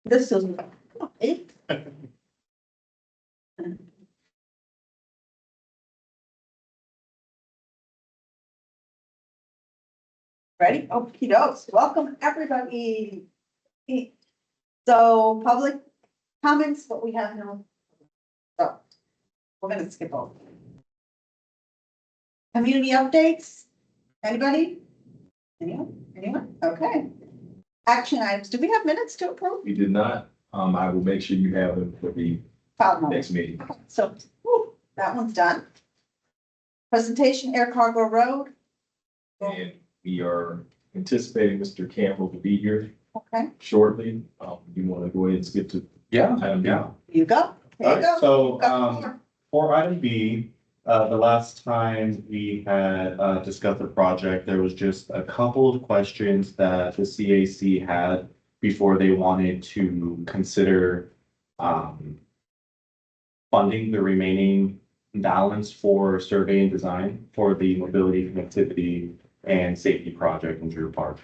This is it. Ready? Okey dokes. Welcome, everybody. So public comments, but we have no. So we're gonna skip over. Community updates? Anybody? Anyone? Okay. Action items. Do we have minutes to approve? We did not. I will make sure you have them for the File number. next meeting. So, that one's done. Presentation, Air Cargo Road. And we are anticipating Mr. Campbell to be here Okay, shortly. You want to go ahead and skip to Yeah, item B? yeah. you go. There you go. So, Got the floor. for item B, the last time we had, discussed the project, there was just a couple of questions that the CAC had before they wanted to consider, funding the remaining balance for survey and design for the mobility, connectivity, and safety project in Drew Park.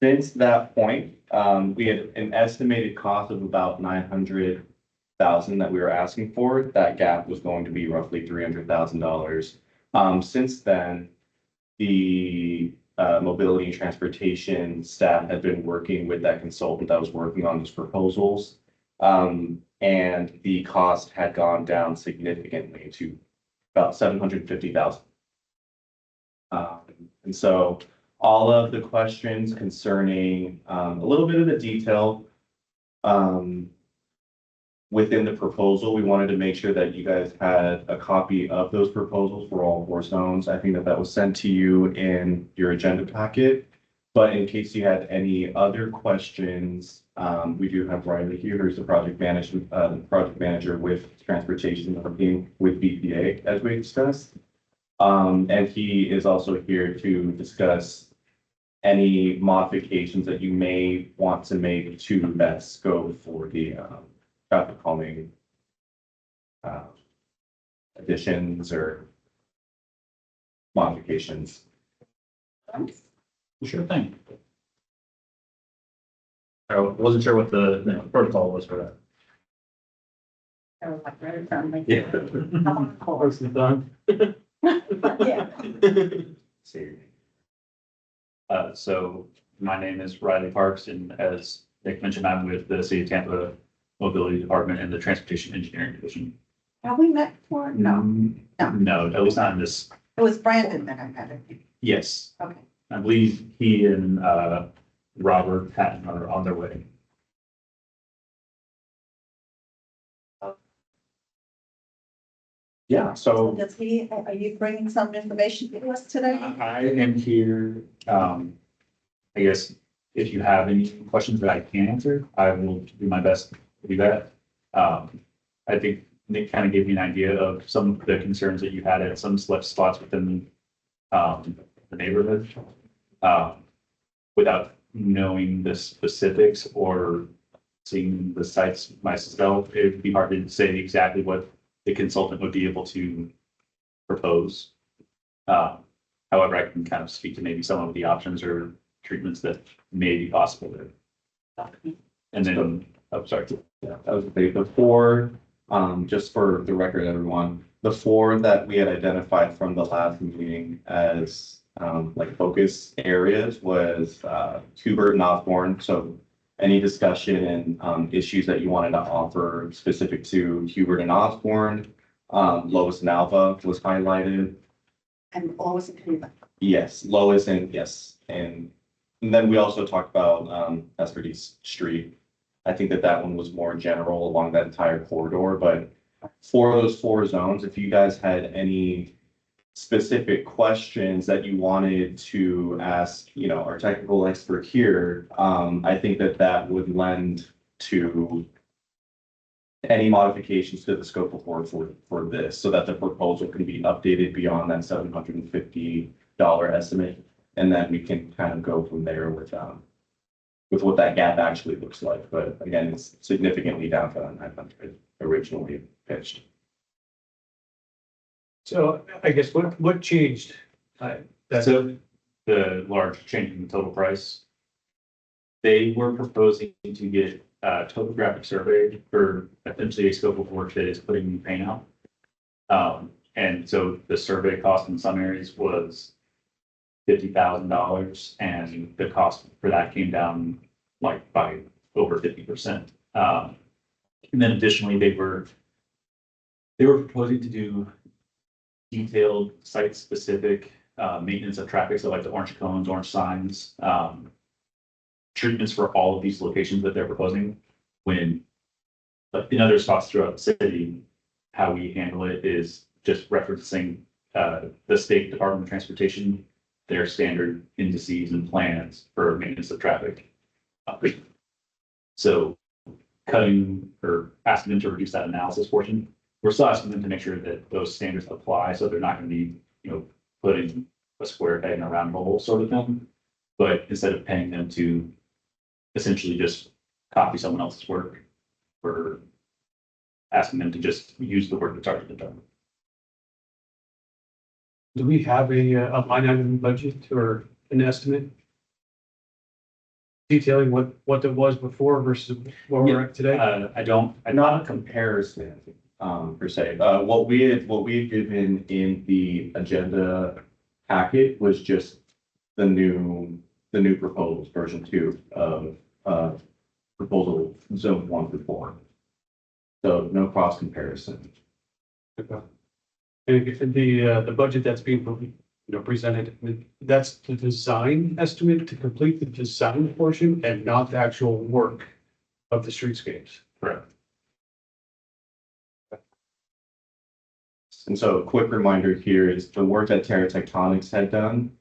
Since that point, we had an estimated cost of about 900,000 that we were asking for. That gap was going to be roughly $300,000. Since then, the mobility and transportation staff had been working with that consultant that was working on these proposals. And the cost had gone down significantly to about 750,000. And so all of the questions concerning a little bit of the detail within the proposal, we wanted to make sure that you guys had a copy of those proposals for all 4 zones. I think that that was sent to you in your agenda packet. But in case you had any other questions, we do have Riley here, who's the project manager with transportation working with BPA, as we discussed. And he is also here to discuss any modifications that you may want to make to that scope for the traffic calming additions or modifications. Sure thing. I wasn't sure what the protocol was for that. I was like, very friendly. Yeah. Done. Yeah. So my name is Riley Parks, and as Nick mentioned, I'm with the City of Tampa Mobility Department and the Transportation Engineering Division. Have we met before? No, No, at least not in this. it was Brandon that I met it. Yes, Okay. I believe he and Robert Patton are on their way. Yeah, So so does he, are you bringing some information to us today? I am here, I guess, if you have any questions that I can answer, I will do my best to do that. I think Nick kind of gave me an idea of some of the concerns that you had at some select spots within the neighborhood. Without knowing the specifics or seeing the sites myself, it'd be hard to say exactly what the consultant would be able to propose. However, I can kind of speak to maybe some of the options or treatments that may be possible there. And then, oh, sorry. yeah, that was the 4, just for the record, everyone, the 4 that we had identified from the last meeting as like focus areas was Hubert and Osborne. So any discussion and issues that you wanted to offer specific to Hubert and Osborne, Lois and Alva was highlighted. And always in Cleveland. Yes, Lois and yes, and then we also talked about Esperdy Street. I think that that one was more general along that entire corridor, but for those 4 zones, if you guys had any specific questions that you wanted to ask, you know, our technical expert here, I think that that would lend to any modifications to the scope of work for this, so that the proposal can be updated beyond that $750 estimate. And then we can kind of go from there with what that gap actually looks like. But again, it's significantly down from 900 originally pitched. So I guess what changed? That's So the large change in the total price. They were proposing to get a topographic survey for essentially a scope of work that is putting paint out. And so the survey cost in some areas was $50,000, and the cost for that came down like by over 50%. And then additionally, they were proposing to do detailed site-specific maintenance of traffic, so like the orange cones, orange signs, treatments for all of these locations that they're proposing. When in other spots throughout the city, how we handle it is just referencing the State Department of Transportation, their standard indices and plans for maintenance of traffic. So cutting or asking them to reduce that analysis portion, we're still asking them to make sure that those standards apply, so they're not going to be, putting a square peg in a round hole sort of thing. But instead of paying them to essentially just copy someone else's work, we're asking them to just use the work that's already been done. Do we have a line item budget or an estimate? Detailing what it was before versus where we're at today? I don't, Not a comparison, per se. What we had given in the agenda packet was just the new proposed version 2 of proposal zone 1 through 4. So no cross comparison. Okay. And the budget that's being, presented, that's the design estimate to complete the design portion and not the actual work of the streetscapes. correct. And so a quick reminder here is the work that Terra Tectonics had done.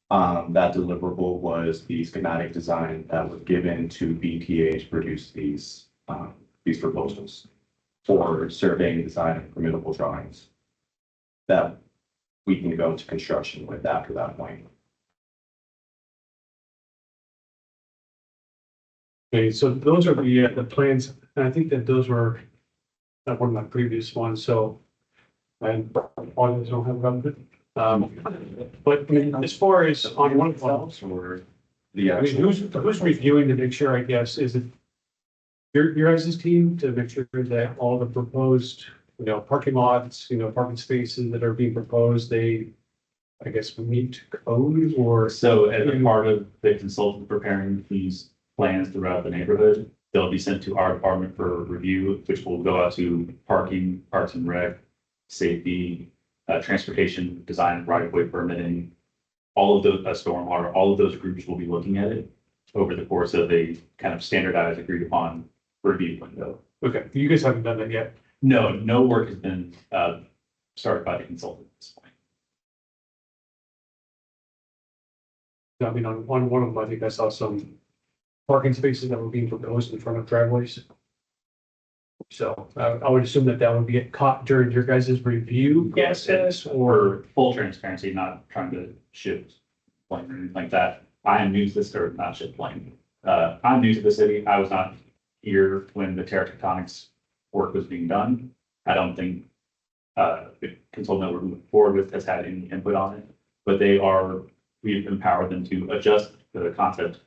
That deliverable was the schematic design that was given to BPA to produce these proposals for surveying, design, and permittable drawings that we can go into construction with after that point. Okay, so those are the plans, and I think that those were one of my previous ones, so. And all these don't have relevant. But I mean, as far as on one of them, Or the I mean, actual. who's reviewing to make sure, I guess, is it your guys' team to make sure that all the proposed, parking lots, parking spaces that are being proposed, they, I guess, meet code or? So as a part of the consultant preparing these plans throughout the neighborhood, they'll be sent to our department for review, which will go out to parking, parks and rec, safety, transportation, design, right-of-way permitting, all of those, stormwater, all of those groups will be looking at it over the course of a kind of standardized, agreed upon review window. Okay, you guys haven't done that yet. No work has been started by the consultant at this point. I mean, on one of them, I think I saw some parking spaces that were being proposed in front of driveways. So I would assume that would get caught during your guys' review Yes, process, or full transparency, not trying to shift blame or anything like that. I am new to this, or not shift blame. I'm new to the city. I was not here when the Terra Tectonics work was being done. I don't think the consultant that we're moving forward with has had any input on it, but we've empowered them to adjust the concept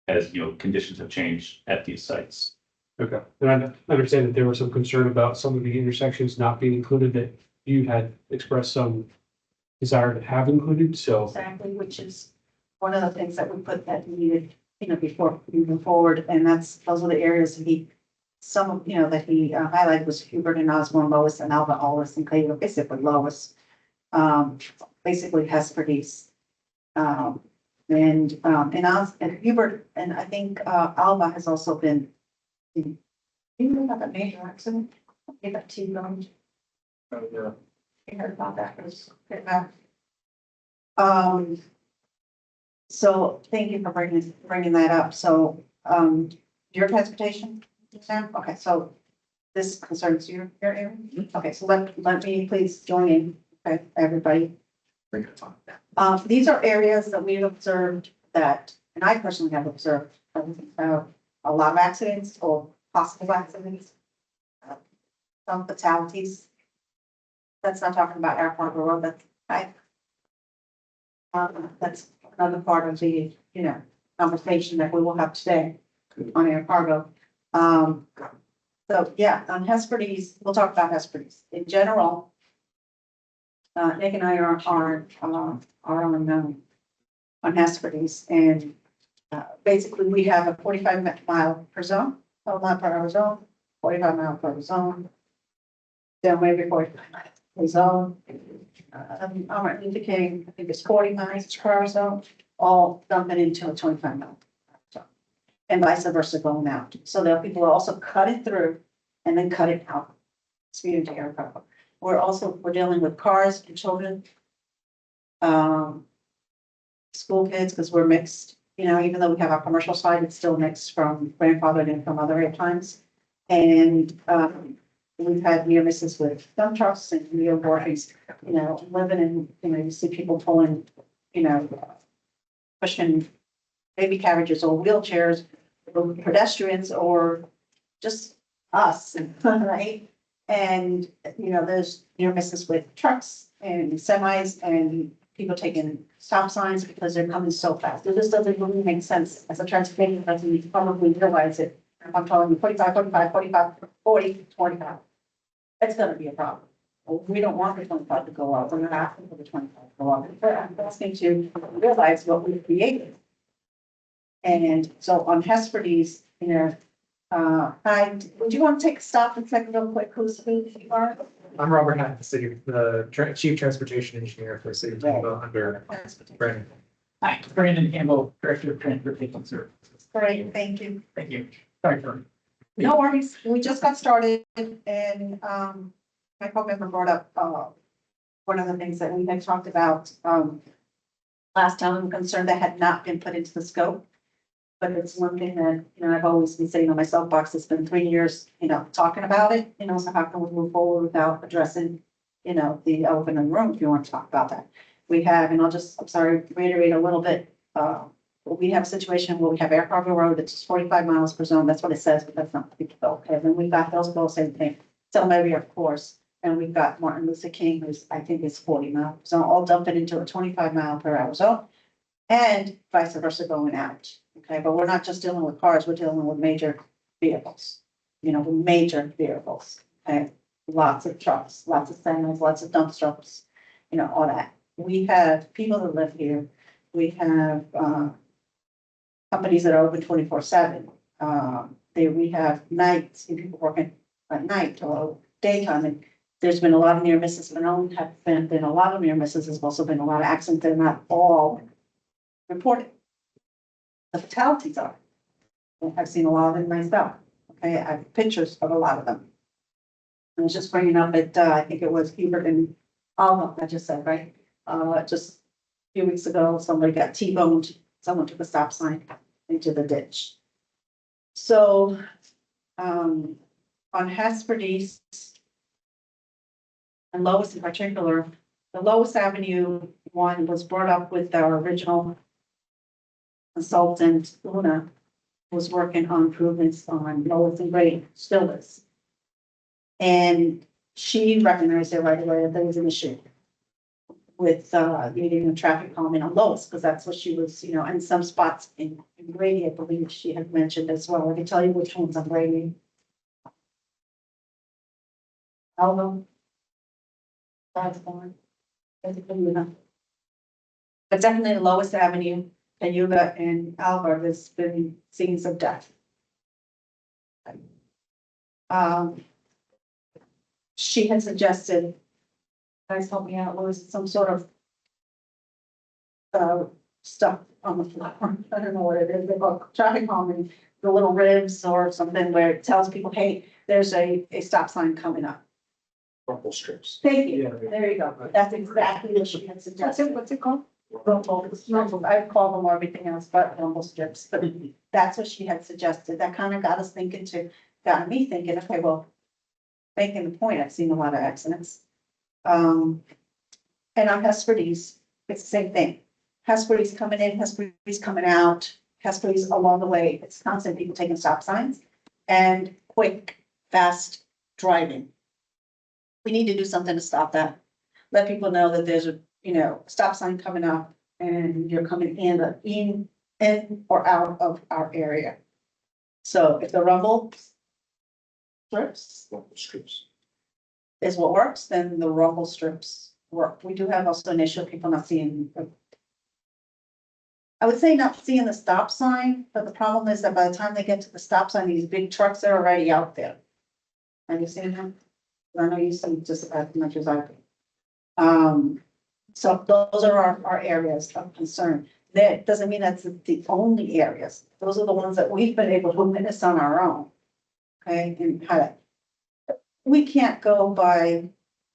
as, conditions have changed at these sites. Okay, and I understand that there was some concern about some of the intersections not being included that you had expressed some desire to have included, so. Exactly, which is one of the things that we put that needed, before moving forward, and those are the areas that he highlighted was Hubert and Osborne, Lois and Alba, Aldous and Cleveland, basically Lois. Basically Hesperdes. And Hubert, and I think Alba has also been. You know about that major accident? They got T-boned. You heard about that? It was pretty bad. So thank you for bringing that up. So, your transportation, Sam? Okay, so this concerns your area? Okay, so let me please join in, okay, everybody. These are areas that we've observed that, and I personally have observed, a lot of accidents or possible accidents, some fatalities. That's not talking about Airport Road, that's right. That's another part of the, conversation that we will have today on air cargo. So yeah, on Hesperdes, we'll talk about Hesperdes. In general, Nick and I are on Hesperdes, and basically we have a 45 mile per zone, 12 mile per hour zone, 45 mile per zone. Then maybe 45 mile per zone. I'm indicating, I think it's 40 miles per hour zone, all dumping into a 25 mile. zone, and vice versa going out. So there are people who also cut it through and then cut it out. Speed into air cargo. We're dealing with cars and children. School kids, because we're mixed, even though we have our commercial side, it's still mixed from grandfathered and from other airplanes. And, we've had near misses with dump trucks and near workings, living in, you see people pulling, pushing baby carriages or wheelchairs, or pedestrians, or just us, right? And, there's near misses with trucks and semis and people taking stop signs because they're coming so fast. It just doesn't really make sense as a transportation person. You probably realize it. If I'm telling you 45, 45, 45, 40, 25, it's gonna be a problem. We don't want the 25 to go up. We're not asking for the 25 to go up. I'm asking to realize what we've created. And so on Hesperdes, would you want to take a stop and check real quick who you are? I'm Robert Hatt, the Chief Transportation Engineer for the City of Tampa under Brandon. Hi, Brandon Campbell, Director of Transportation Services. Great, thank you. Thank you. Sorry for. No worries, we just got started and, my co-member brought up, one of the things that we had talked about, last time, I'm concerned that had not been put into the scope. But it's one thing that, I've always been sitting on my soapbox. It's been 3 years, talking about it, so how can we move forward without addressing, the elephant in the room, if you want to talk about that. We have, and I'm sorry, reiterate a little bit, we have a situation where we have Air Cargo Road, that's 45 miles per zone, that's what it says, but that's not what people go, okay, then we've got Hillsborough, same thing, Selma area, of course, and we've got Martin Luther King, who's, I think is 40 miles, so all dumping into a 25 mile per hour zone, and vice versa going out, okay, but we're not just dealing with cars, we're dealing with major vehicles, major vehicles, okay, lots of trucks, lots of semis, lots of dump trucks, all that. We have people that live here, we have, companies that are open 24/7. We have nights, and people working at night or daytime, and there's been a lot of near misses, but only have been a lot of near misses, there's also been a lot of accidents, they're not all reported. The fatalities are. I've seen a lot of them myself, okay, I have pictures of a lot of them. I was just bringing up it, I think it was Hubert and Alma, I just said, right? Just a few weeks ago, somebody got T-boned, someone took a stop sign into the ditch. So, on Hesperdes and Lois in particular, the Lois Avenue one was brought up with our original consultant, Luna, was working on improvements on Lois and Gray, still is. And she recognized it right away that there was an issue with needing a traffic calming on Lois, because that's what she was, in some spots in Grady, I believe she had mentioned as well. I can tell you which ones on Grady. Alva. That's one. But definitely Lois Avenue, Cayuga and Alva has been scenes of death. She had suggested, guys help me out, was some sort of stuff on the floor. I don't know what it is. They call it traffic calming, the little ribs or something where it tells people, hey, there's a stop sign coming up. Rumble strips. Thank you. Yeah. There you go. That's exactly what she had suggested. What's it called? Rumble. I call them everything else but rumble strips, but that's what she had suggested. That kind of got me thinking, okay, well, making the point, I've seen a lot of accidents. And on Hesperdes, it's the same thing. Hesperdes coming in, Hesperdes coming out, Hesperdes along the way. It's constant people taking stop signs and quick, fast driving. We need to do something to stop that. Let people know that there's a, stop sign coming up and you're coming in in or out of our area. So if the rumble strips is what works, then the rumble strips work. We do have also an issue of people not seeing. I would say not seeing the stop sign, but the problem is that by the time they get to the stop sign, these big trucks are already out there. Have you seen them? I know you see just about as much as I do. So those are our areas of concern. That doesn't mean that's the only areas. Those are the ones that we've been able to witness on our own. Okay, and how we can't go by,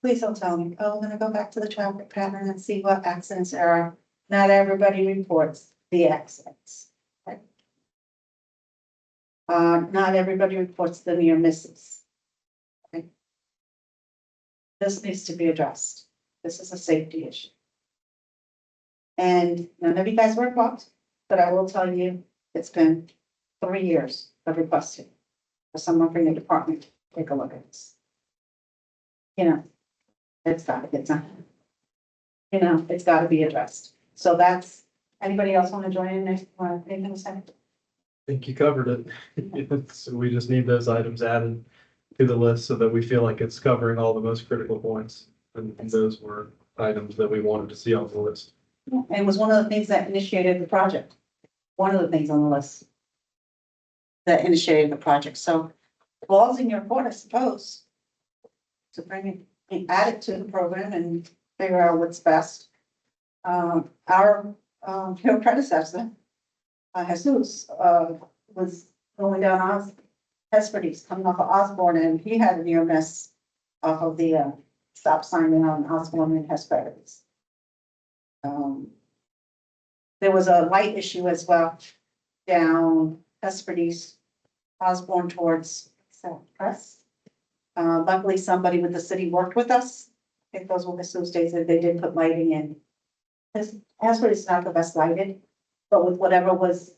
please don't tell me, oh, I'm gonna go back to the traffic pattern and see what accidents there are. Not everybody reports the accidents. Okay? Not everybody reports the near misses. Okay? This needs to be addressed. This is a safety issue. And none of you guys were involved, but I will tell you, it's been 3 years of requesting for someone from the department to take a look at this. You know, it's gotta get done. You know, it's gotta be addressed. So that's, anybody else want to join in next, anything to say? I think you covered it. So we just need those items added to the list so that we feel like it's covering all the most critical points. And those were items that we wanted to see on the list. And it was one of the things that initiated the project. One of the things on the list that initiated the project. So the ball's in your court, I suppose, to bring it, add it to the program and figure out what's best. Our predecessor, Jesus, was going down Hesperdes, coming off of Osborne, and he had a near miss off of the stop sign on Osborne and Hesperdes. There was a light issue as well down Hesperdes, Osborne towards Press. Luckily, somebody with the city worked with us. I think those were the days that they did put lighting in. Hesperdes is not the best lighted, but with whatever was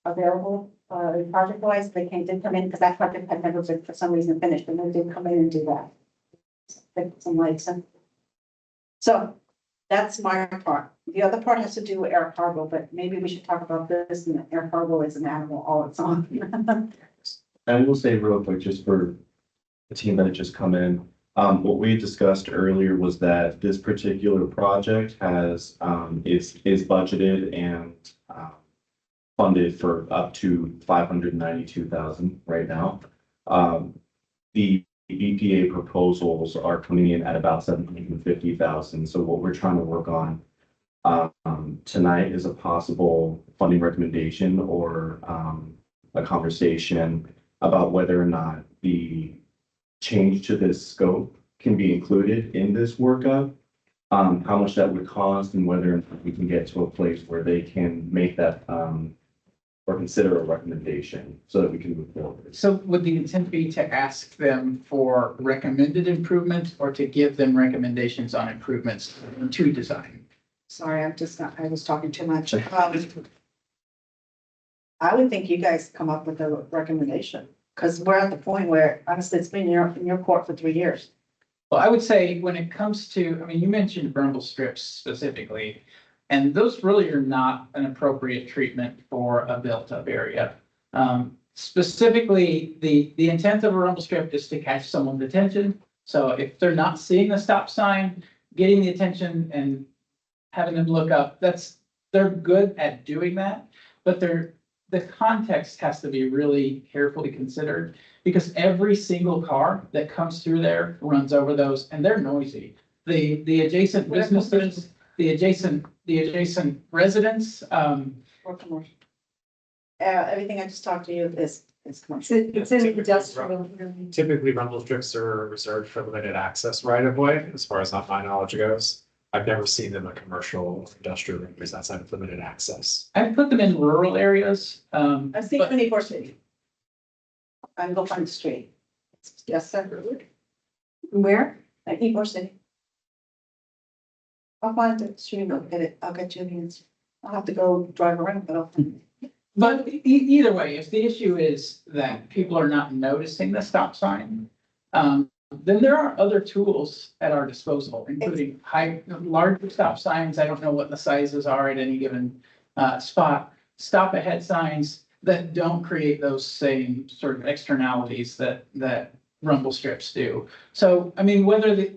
available, project wise, they did come in, because that project had never been for some reason finished, and they did come in and do that. They put some lights in. So that's my part. The other part has to do with air cargo, but maybe we should talk about this, and air cargo is an animal all its own. I will say real quick, just for the team that had just come in, what we discussed earlier was that this particular project has, is budgeted and, funded for up to 592,000 right now. The EPA proposals are coming in at about 750,000. So what we're trying to work on tonight is a possible funding recommendation or a conversation about whether or not the change to this scope can be included in this workup, how much that would cost, and whether or not we can get to a place where they can make that or consider a recommendation so that we can move forward. So would the intent be to ask them for recommended improvements or to give them recommendations on improvements to design? Sorry, I was talking too much. I would think you guys come up with a recommendation, because we're at the point where honestly, it's been in your court for 3 years. Well, I would say when it comes to, I mean, you mentioned rumble strips specifically, and those really are not an appropriate treatment for a built-up area. Specifically, the intent of a rumble strip is to catch someone's attention. So if they're not seeing the stop sign, getting the attention and having them look up, they're good at doing that, but the context has to be really carefully considered, because every single car that comes through there runs over those, and they're noisy. The adjacent businesses, the adjacent residents, Or commercial. Everything I just talked to you is commercial. It's in industrial. Typically, rumble strips are reserved for limited access right of way, as far as my knowledge goes. I've never seen them in commercial or industrial areas outside of limited access. I put them in rural areas. I've seen But- 24 City. I can go find the street. Yes, sir. Where? At Ybor City. I'll find the street, I'll get it, I'll get you the answer. I'll have to go drive around, but I'll find it. But either way, if the issue is that people are not noticing the stop sign, then there are other tools at our disposal, including larger stop signs. I don't know what the sizes are at any given spot. stop ahead signs that don't create those same sort of externalities that rumble strips do. So, I mean, whether the,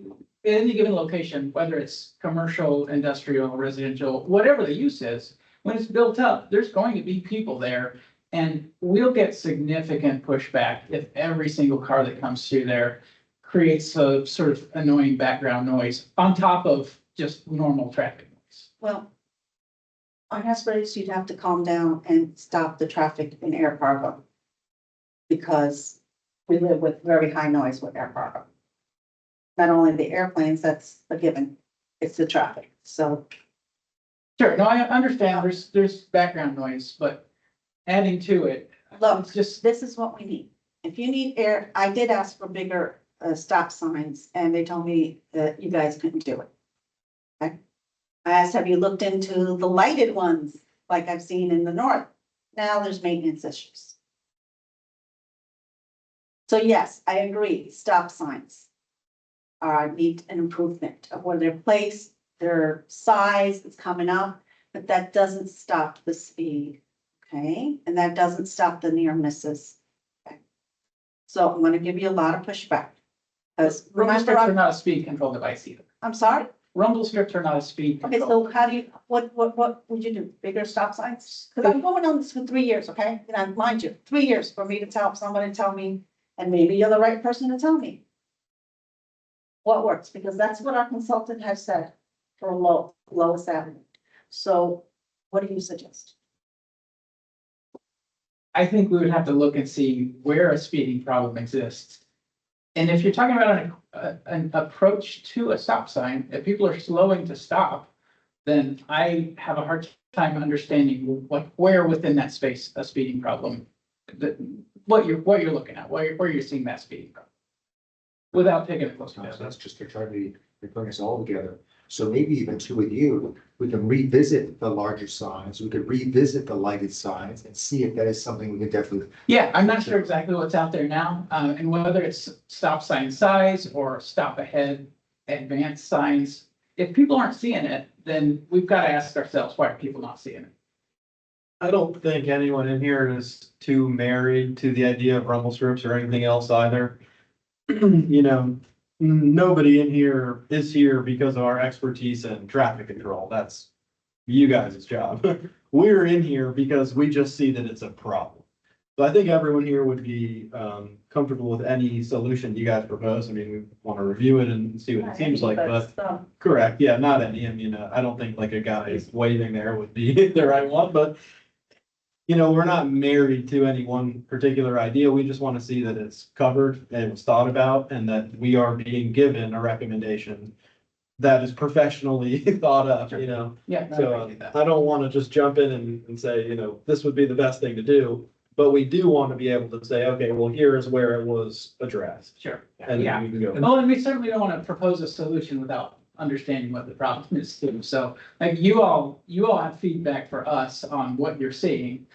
in any given location, whether it's commercial, industrial, residential, whatever the use is, when it's built up, there's going to be people there. And we'll get significant pushback if every single car that comes through there creates a sort of annoying background noise on top of just normal traffic noise. Well, on Hesperus, you'd have to calm down and stop the traffic in air cargo. Because we live with very high noise with air cargo. Not only the airplanes, that's a given, it's the traffic, so. Sure, no, I understand there's background noise, but adding to it, Look, it's just, this is what we need. If you need air, I did ask for bigger stop signs and they told me that you guys couldn't do it. Okay. I asked, have you looked into the lighted ones like I've seen in the north? Now there's maintenance issues. So yes, I agree, stop signs need an improvement of where they're placed, their size is coming up, but that doesn't stop the speed. Okay, and that doesn't stop the near misses. Okay. So I'm gonna give you a lot of pushback. Because rumble remember, strips are not a speed control device either. I'm sorry, Rumble strips are not a speed okay, control. so how do you, what would you do, bigger stop signs? Because I'm going on this for 3 years, okay, and mind you, 3 years for me to tell someone to tell me, and maybe you're the right person to tell me. What works, because that's what our consultant has said for lowest avenue. So what do you suggest? I think we would have to look and see where a speeding problem exists. And if you're talking about an approach to a stop sign, if people are slowing to stop, then I have a hard time understanding where within that space a speeding problem, what you're looking at, where you're seeing that speeding problem. Without taking a close look. That's just to try to bring us all together. So maybe even two with you, we can revisit the larger signs, we could revisit the lighted signs and see if that is something we can definitely. Yeah, I'm not sure exactly what's out there now, and whether it's stop sign size or stop ahead advanced signs. If people aren't seeing it, then we've got to ask ourselves, why are people not seeing it? I don't think anyone in here is too married to the idea of rumble strips or anything else either. You know, nobody in here is here because of our expertise in traffic control. That's you guys' job. We're in here because we just see that it's a problem. So I think everyone here would be comfortable with any solution you guys propose. I mean, we want to review it and see what it seems like, but correct, yeah, not any. I mean, I don't think like a guy waving there would be the right one, but you know, we're not married to any one particular idea. We just want to see that it's covered and it was thought about and that we are being given a recommendation that is professionally thought up, you know? Yeah. no, I So get that. I don't want to just jump in and say, you know, this would be the best thing to do. But we do want to be able to say, okay, well, here is where it was addressed. Sure. And Yeah. then we can go. Oh, and we certainly don't want to propose a solution without understanding what the problem is too. So like you all have feedback for us on what you're seeing.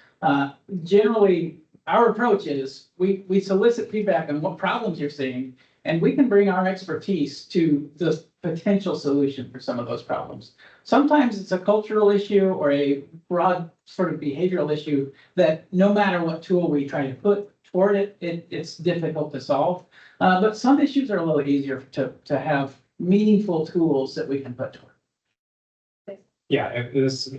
Generally, our approach is we solicit feedback on what problems you're seeing, and we can bring our expertise to the potential solution for some of those problems. Sometimes it's a cultural issue or a broad sort of behavioral issue that no matter what tool we try to put toward it, it's difficult to solve. But some issues are a little easier to have meaningful tools that we can put toward. Yeah,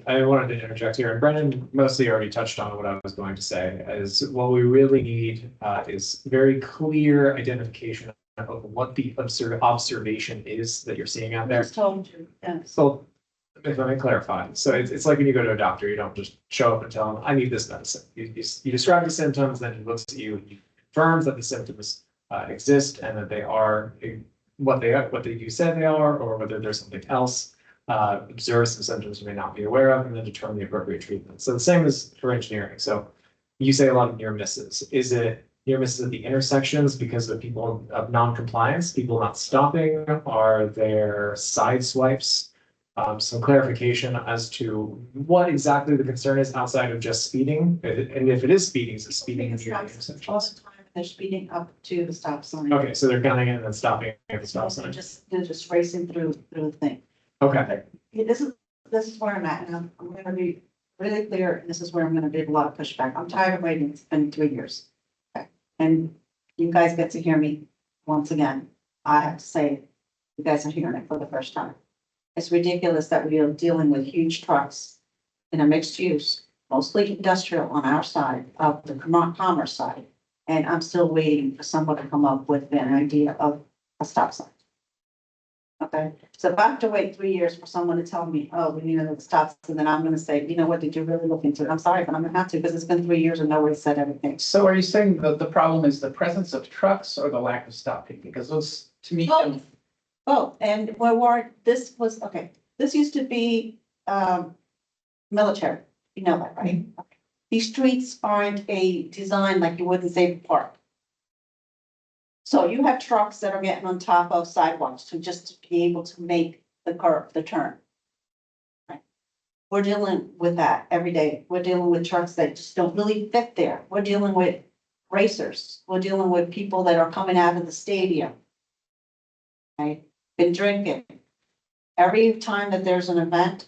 I wanted to interject here, and Brendan mostly already touched on what I was going to say, is what we really need is very clear identification of what the observation is that you're seeing out I there. just told you, yes. So, if I may clarify, so it's like when you go to a doctor, you don't just show up and tell them, I need this medicine. You describe the symptoms, then he looks at you and he confirms that the symptoms exist and that they are what you said they are, or whether there's something else. Observe some symptoms you may not be aware of, and then determine the appropriate treatment. So the same as for engineering. So you say a lot of near misses. Is it near misses at the intersections because of people of non-compliance, people not stopping? Are there side swipes? Some clarification as to what exactly the concern is outside of just speeding. And if it is speeding, is it speeding near the All intersections? the time, they're speeding up to the stop sign. Okay, so they're gunning in and then stopping at the stop They're sign. just racing through the thing. Okay, Yeah, this is where I'm at, and I'm gonna be really clear, and this is where I'm gonna get a lot of pushback. I'm tired of waiting. It's been 3 years. Okay, and you guys get to hear me once again. I have to say, you guys are hearing it for the first time. It's ridiculous that we are dealing with huge trucks in a mixed use, mostly industrial on our side of the commerce side. And I'm still waiting for someone to come up with an idea of a stop sign. Okay, so if I have to wait 3 years for someone to tell me, oh, we need another stop, and then I'm gonna say, you know what, did you really look into it? I'm sorry, but I'm gonna have to, because it's been 3 years and nobody said everything. So are you saying that the problem is the presence of trucks or the lack of stopping? Because those, to me, Both. Oh, and this was, okay, this used to be, military, you know that, right? Okay. These streets aren't a design like you would in Save Park. So you have trucks that are getting on top of sidewalks to just be able to make the turn. Right. We're dealing with that every day. We're dealing with trucks that just don't really fit there. We're dealing with racers. We're dealing with people that are coming out of the stadium. Right, been drinking. Every time that there's an event,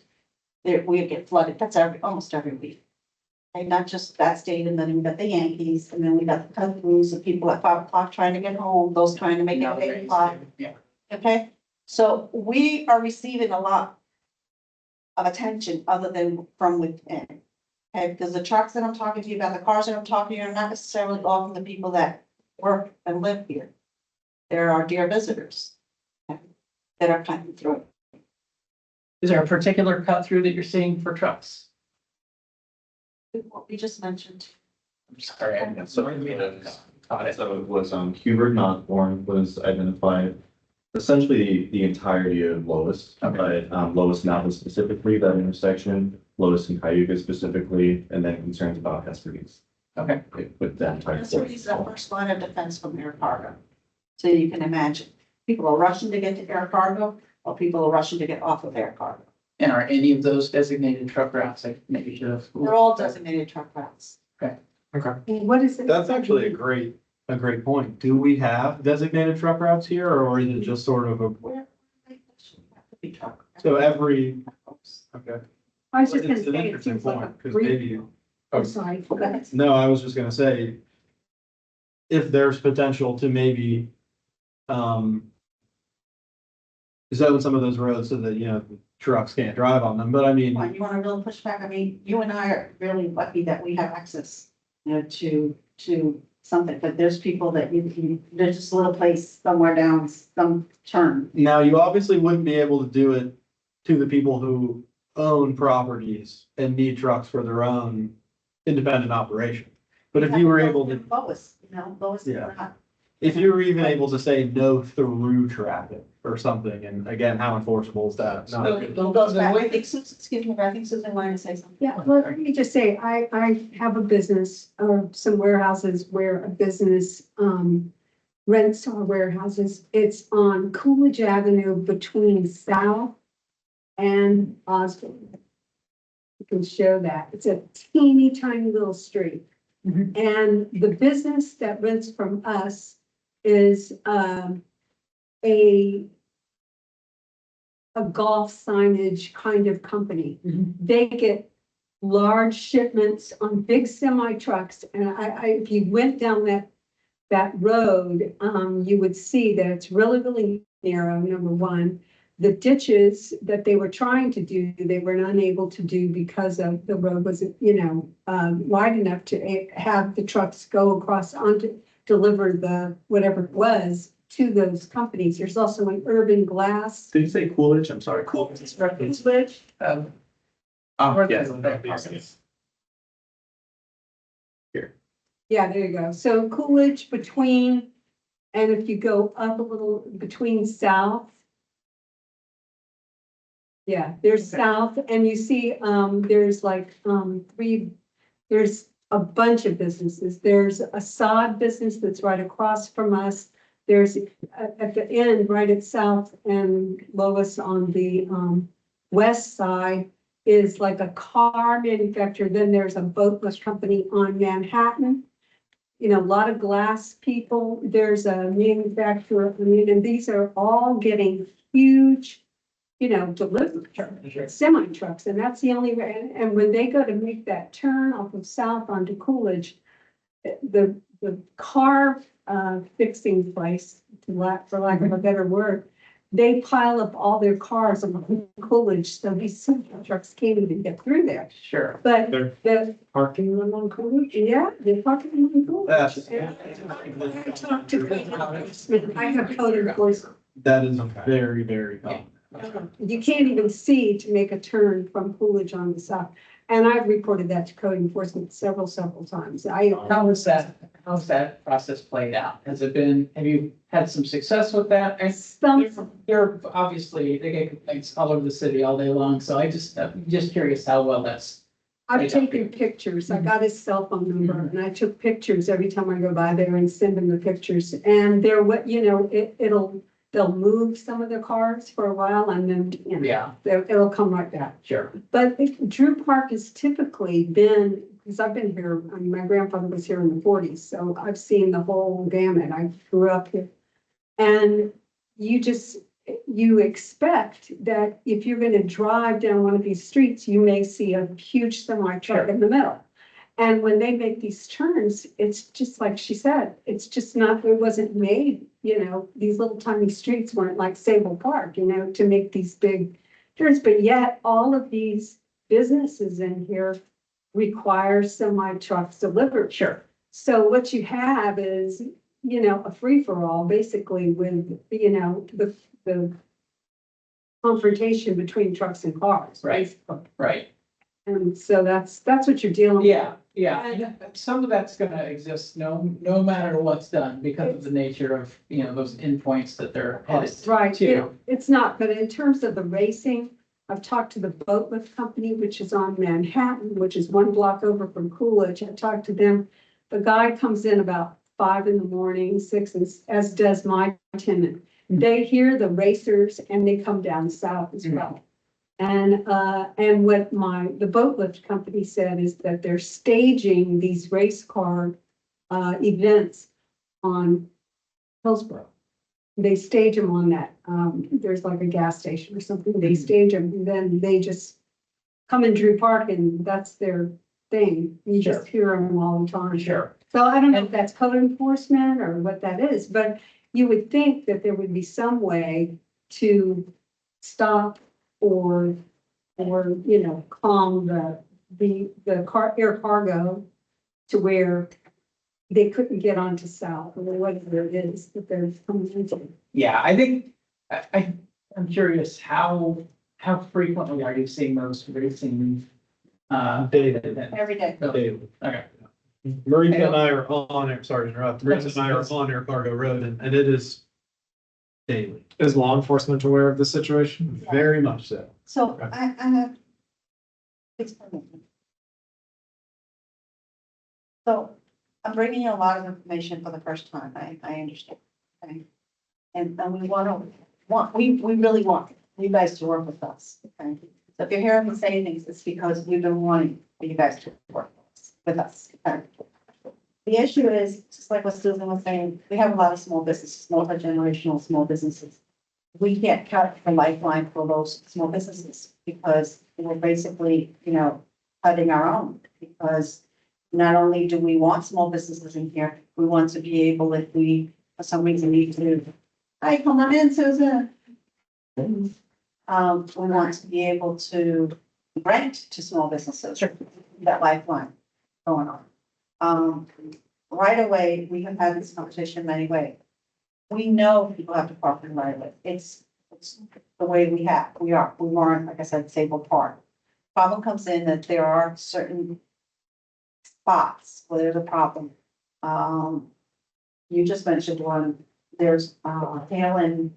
we get flooded. That's almost every week. And not just that stadium, then we got the Yankees, and then we got the cut-throughs, the people at 5 o'clock trying to get home, those trying to make it at 8 o'clock. Yeah. Okay, so we are receiving a lot of attention other than from within. Okay, because the trucks that I'm talking to you about, the cars that I'm talking to you, are not necessarily all from the people that work and live here. There are dear visitors that are cutting through. Is there a particular cut through that you're seeing for trucks? What we just mentioned. I'm sorry, I didn't. So it was, Hubert, not Warren, was identified essentially the entirety of Lois. Okay. But, Lois Mountain specifically, that intersection, Lois and Cayuga specifically, and then concerns about Hesperdes. Okay. With that entire. That's the reason the first line of defense from air cargo. So you can imagine, people are rushing to get to air cargo, or people are rushing to get off of air cargo. And are any of those designated truck routes? I maybe should have. They're all designated truck routes. Okay. What is it? That's actually a great point. Do we have designated truck routes here, or is it just sort of a, Where? Be truck. so every, okay. I was just gonna It's an say, it interesting seems like a point, because brief. maybe, I'm sorry, go ahead. no, I was just gonna say, if there's potential to maybe, zone some of those roads so that, trucks can't drive on them, but I mean, When you want a real pushback, I mean, you and I are really lucky that we have access, to something, but there's people that there's just a little place somewhere down some turn. now you obviously wouldn't be able to do it to the people who own properties and need trucks for their own independent operation. But if you were able to, Lois, Lois is Yeah. not. if you were even able to say no through traffic or something, and again, how enforceable is that? Not a good- Goes back, I think Susan, excuse me, but I think Susan wanted to say something. Yeah, well, let me just say, I have a business, or some warehouses where a business, rents our warehouses. It's on Coolidge Avenue between South and Osborne. You can show that. It's a teeny tiny little street. Mhm. And the business that rents from us is, a golf signage kind of company. Mhm. They get large shipments on big semi trucks, and if you went down that road, you would see that it's really, really narrow, number one. The ditches that they were trying to do, they were unable to do because of the road wasn't, wide enough to have the trucks go across onto, deliver the, whatever it was, to those companies. There's also an urban glass. Did you say Coolidge? I'm sorry, Coolidge. Coolidge. Oh, Yes. Yeah, there you go. So Coolidge between, and if you go up a little between South. Yeah, there's South, and you see, there's like, there's a bunch of businesses. There's a sod business that's right across from us. There's at the end, right at South and Lois on the, west side is like a car manufacturer. Then there's a boatless company on Manhattan. A lot of glass people. There's a manufacturer, and these are all getting huge deliver semi trucks, and that's the only way. And when they go to make that turn off of South onto Coolidge, the car fixing place, for lack of a better word, they pile up all their cars on Coolidge, so these semi trucks can't even get through there. Sure. But They're- the, Parking them on Coolidge? yeah, they're parking on Coolidge. That's- I talked to code enforcement. I have code enforcement. That is very, very common. You can't even see to make a turn from Coolidge on the south. And I've reported that to code enforcement several times. How's that process played out? Has it been, have you had some success with that? And they're obviously, they get complaints all over the city all day long, so I'm just curious how well that's. I've taken pictures. I got his cell phone number and I took pictures every time I go by there and send him the pictures. And they're what, they'll move some of their cars for a while and then, Yeah, it'll come right back. sure. But Drew Park has typically been, because I've been here, I mean, my grandfather was here in the 40s, so I've seen the whole gamut. I grew up here. And you expect that if you're going to drive down one of these streets, you may see a huge semi truck in the middle. And when they make these turns, it's just like she said, it's just not, it wasn't made, these little tiny streets weren't like Sable Park, to make these big turns. But yet all of these businesses in here require semi trucks delivered. Sure. So what you have is, a free for all basically with, the confrontation between trucks and cars. Right, right. And so that's what you're dealing with. Yeah. And some of that's gonna exist no matter what's done because of the nature of, those endpoints that they're headed Right, to. it's not, but in terms of the racing, I've talked to the boat lift company, which is on Manhattan, which is 1 block over from Coolidge. I talked to them. The guy comes in about 5 in the morning, 6, and as does my tenant. They hear the racers and they come down south as well. And what the boat lift company said is that they're staging these race car events on Hillsborough. They stage them on that. There's like a gas station or something. They stage them and then they just come in Drew Park and that's their thing. You just hear them all the time. Sure. So I don't know if that's code enforcement or what that is, but you would think that there would be some way to stop or calm the air cargo to where they couldn't get onto South or whatever it is that they're coming into. Yeah, I think, I'm curious, how frequently are you seeing those racing? Daily. Every day. Okay. Marita and I are on it, sorry to interrupt, Marita and I are on Air Cargo Road and it is daily. Is law enforcement aware of the situation? Very much so. So I have. So I'm bringing you a lot of information for the first time. I understand. Okay. And we we really want you guys to work with us. Okay. So if you're hearing me say things, it's because we've been wanting for you guys to work with us. Okay. The issue is, just like what Susan was saying, we have a lot of small businesses, multi-generational small businesses. We can't cut the lifeline for those small businesses because we're basically, cutting our own. Because not only do we want small businesses in here, we want to be able, if we, for some reason, need to, hi, come on in, Susan. We want to be able to rent to small businesses, that lifeline going on. Right away, we have had this conversation many ways. We know people have to park in right away. It's the way we weren't, like I said, Sable Park. Problem comes in that there are certain spots where there's a problem. You just mentioned one, there's hail and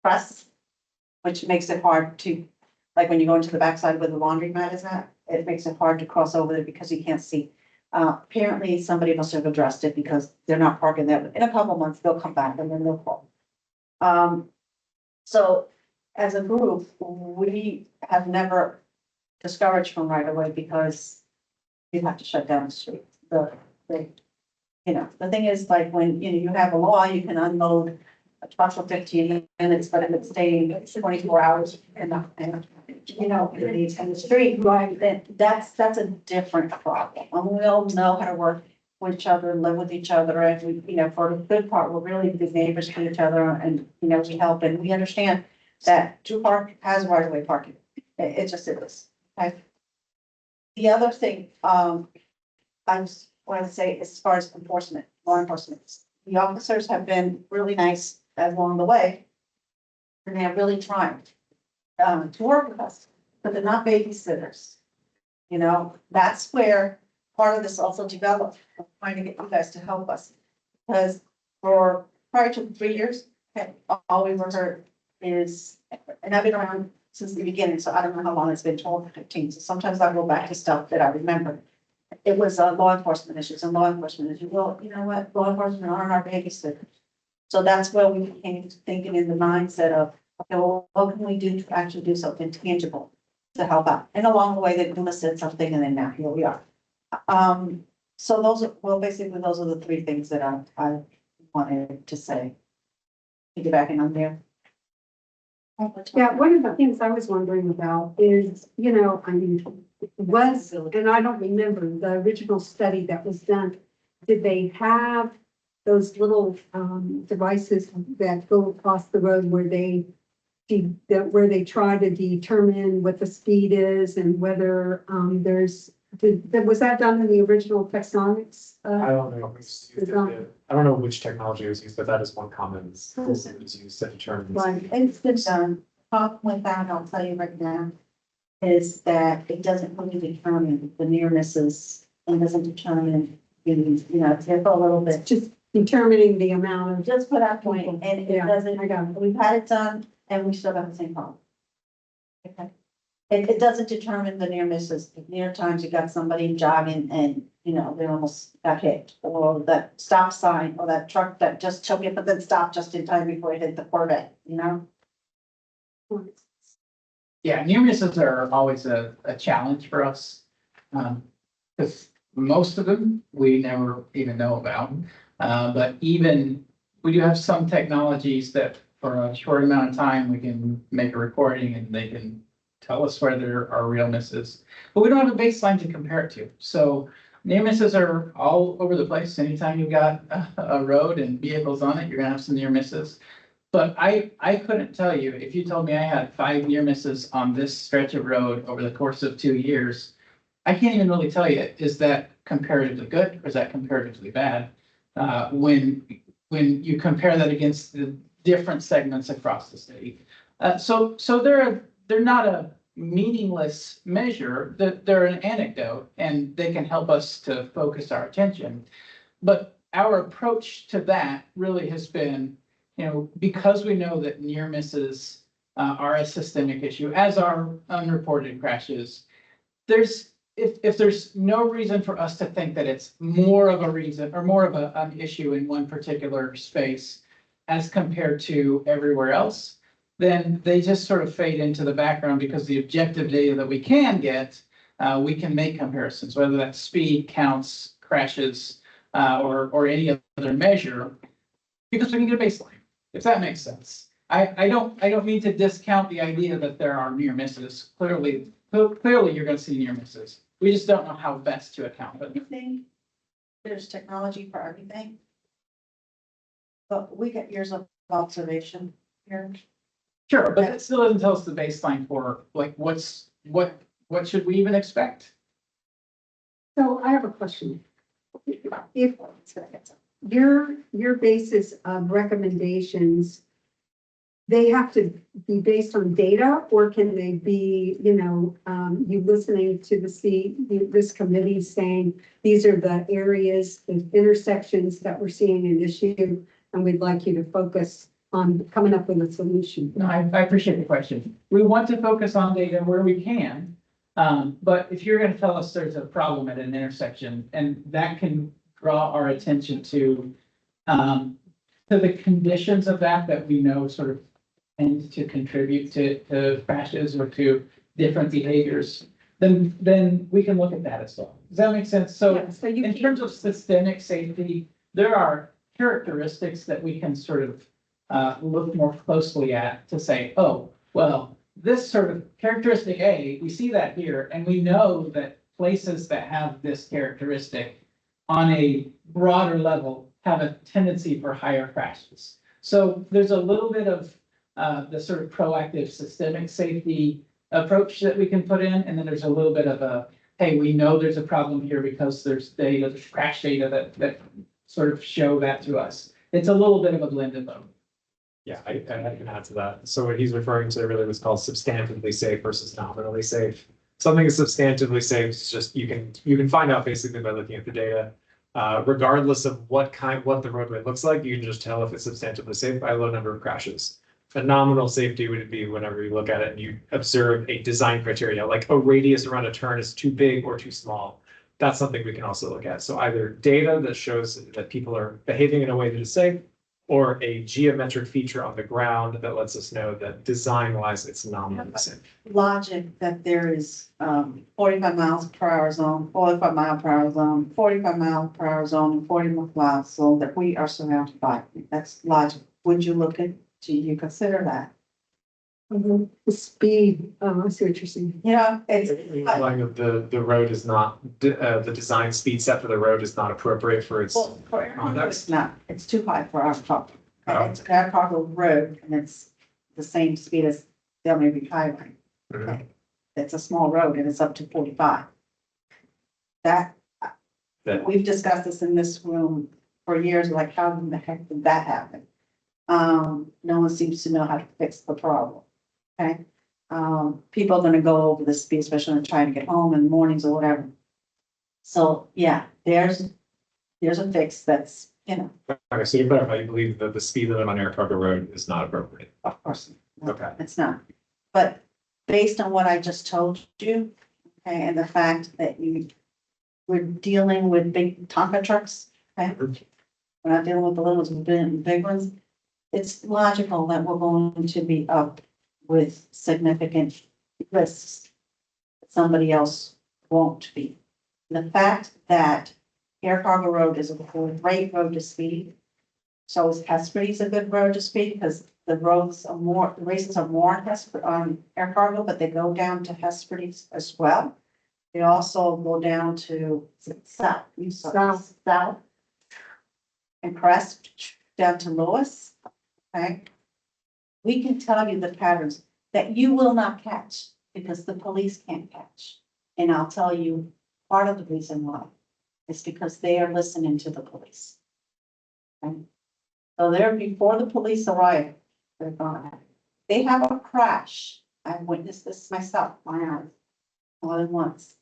press, which makes it hard to, like when you go into the backside where the laundromat is at, it makes it hard to cross over there because you can't see. Apparently somebody must have addressed it because they're not parking there. In a couple months, they'll come back and then they'll call. So as a group, we have never discouraged from right away because you have to shut down the street. The thing is like when, you have a law, you can unload a truck for 15 minutes, but if it's staying 24 hours in the street, right, then that's a different problem. And we all know how to work with each other and live with each other, and we, for the good part, we're really good neighbors to each other, and, we help, and we understand that Drew Park has right-of-way parking. It just is, okay? The other thing, I just want to say, as far as enforcement, law enforcement, the officers have been really nice along the way. And they're really trying, to work with us, but they're not babysitters. That's where part of this also developed, trying to get you guys to help us. Because for prior to 3 years, okay, all we were heard is, and I've been around since the beginning, so I don't know how long it's been, 12 or 15. So sometimes I go back to stuff that I remember. It was law enforcement issues, and law enforcement issues. Well, you know what? Law enforcement aren't our babysitters. So that's where we came to thinking in the mindset of, okay, well, what can we do to actually do something tangible to help out? And along the way, they Uma said something, and then now here we are. So basically, those are the three things that I wanted to say. Piggybacking on there. Yeah, one of the things I was wondering about is, I mean, and I don't remember the original study that was done. Did they have those little devices that go across the road where they try to determine what the speed is and whether was that done in the original text-onics? I don't know. I don't know which technology was used, but that is one common tool that was used to determine. Right, it's been done. Problem with that, I'll tell you right now, is that it doesn't really determine the near misses and doesn't determine it's a little bit. Just determining the amount of. Just for that point, and it Yeah, doesn't, I got it. we've had it done and we still got the same problem. Okay. It doesn't determine the near misses. Near times you got somebody jogging and, they almost got hit, or that stop sign, or that truck that just took it, but then stopped just in time before it hit the Corvette, Yeah, near misses are always a challenge for us. Because most of them, we never even know about. But even, we do have some technologies that for a short amount of time, we can make a recording and they can tell us where there are real misses. But we don't have a baseline to compare it to. So near misses are all over the place. Anytime you've got a road and vehicles on it, you're gonna have some near misses. But I couldn't tell you, if you told me I had 5 near misses on this stretch of road over the course of 2 years, I can't even really tell you, is that comparatively good or is that comparatively bad? When you compare that against the different segments across the state. So they're not a meaningless measure, that they're an anecdote and they can help us to focus our attention. But our approach to that really has been, because we know that near misses are a systemic issue, as are unreported crashes, if there's no reason for us to think that it's more of a reason or more of an issue in one particular space as compared to everywhere else, then they just sort of fade into the background because the objective data that we can get, we can make comparisons, whether that's speed, counts, crashes, or any other measure, because we can get a baseline, if that makes sense. I don't mean to discount the idea that there are near misses. Clearly you're gonna see near misses. We just don't know how best to account for them. Everything, there's technology for everything. But we get years of observation here. Sure, but it still doesn't tell us the baseline for like what should we even expect? So I have a question. If your basis of recommendations, they have to be based on data, or can they be, you listening to this committee saying, these are the areas, the intersections that we're seeing an issue, and we'd like you to focus on coming up with a solution? No, I appreciate the question. We want to focus on data where we can. But if you're going to tell us there's a problem at an intersection, and that can draw our attention to the conditions of that we know sort of tend to contribute to crashes or to different behaviors, then we can look at that as well. Does that make sense? So Yeah, so you in terms of systemic safety, there are characteristics that we can sort of look more closely at to say, oh, well, this sort of characteristic A, we see that here, and we know that places that have this characteristic on a broader level have a tendency for higher crashes. So there's a little bit of the sort of proactive systemic safety approach that we can put in, and then there's a little bit of a, hey, we know there's a problem here because there's data, there's crash data that sort of show that to us. It's a little bit of a blend of both. Yeah, I can add to that. So what he's referring to really was called substantively safe versus nominally safe. Something is substantively safe is just, you can find out basically by looking at the data. Regardless of what the roadway looks like, you can just tell if it's substantively safe by a low number of crashes. A nominal safety would be whenever you look at it and you observe a design criteria, like a radius around a turn is too big or too small. That's something we can also look at. So either data that shows that people are behaving in a way that is safe, or a geometric feature on the ground that lets us know that design-wise, it's nominally safe. Logic that there is 45 miles per hour zone, 45 mile per hour zone, 45 mile per hour zone, and 40 mile zone that we are surrounded by. That's logic. Would you look at, do you consider that? The speed, I see what you're saying. Yeah, it's, Implying that the road is not, the design speed set for the road is not appropriate for its well, for air cargo, context. it's not, it's too high for our cargo. Oh. It's an air cargo road and it's the same speed as the Maybe Highway. Mhm. Okay. It's a small road and it's up to 45. That, we've discussed this in this room for years, like how in the heck did that happen? No one seems to know how to fix the problem. Okay, people are gonna go over the speed, especially when they're trying to get home in the mornings or whatever. So, yeah, there's a fix that's, you know, Okay, so to clarify, you believe that the speed limit on air cargo road is not appropriate? of course, no, Okay. it's not. But based on what I just told you, okay, and the fact that we're dealing with big Tonka trucks, okay? We're not dealing with the little ones, we're dealing with big ones. It's logical that we're going to be up with significant risks that somebody else won't be. The fact that Air Cargo Road is a great road to speed. So is Hespery's a good road to speed because the roads are more, the races are more on Air Cargo, but they go down to Hespery's as well. They also go down to south, south. And Crest down to Lewis, okay? We can tell you the patterns that you will not catch because the police can't catch. And I'll tell you part of the reason why. It's because they are listening to the police. Okay? So they're before the police arrive, they're gone. They have a crash. I've witnessed this myself, my eyes, more than once.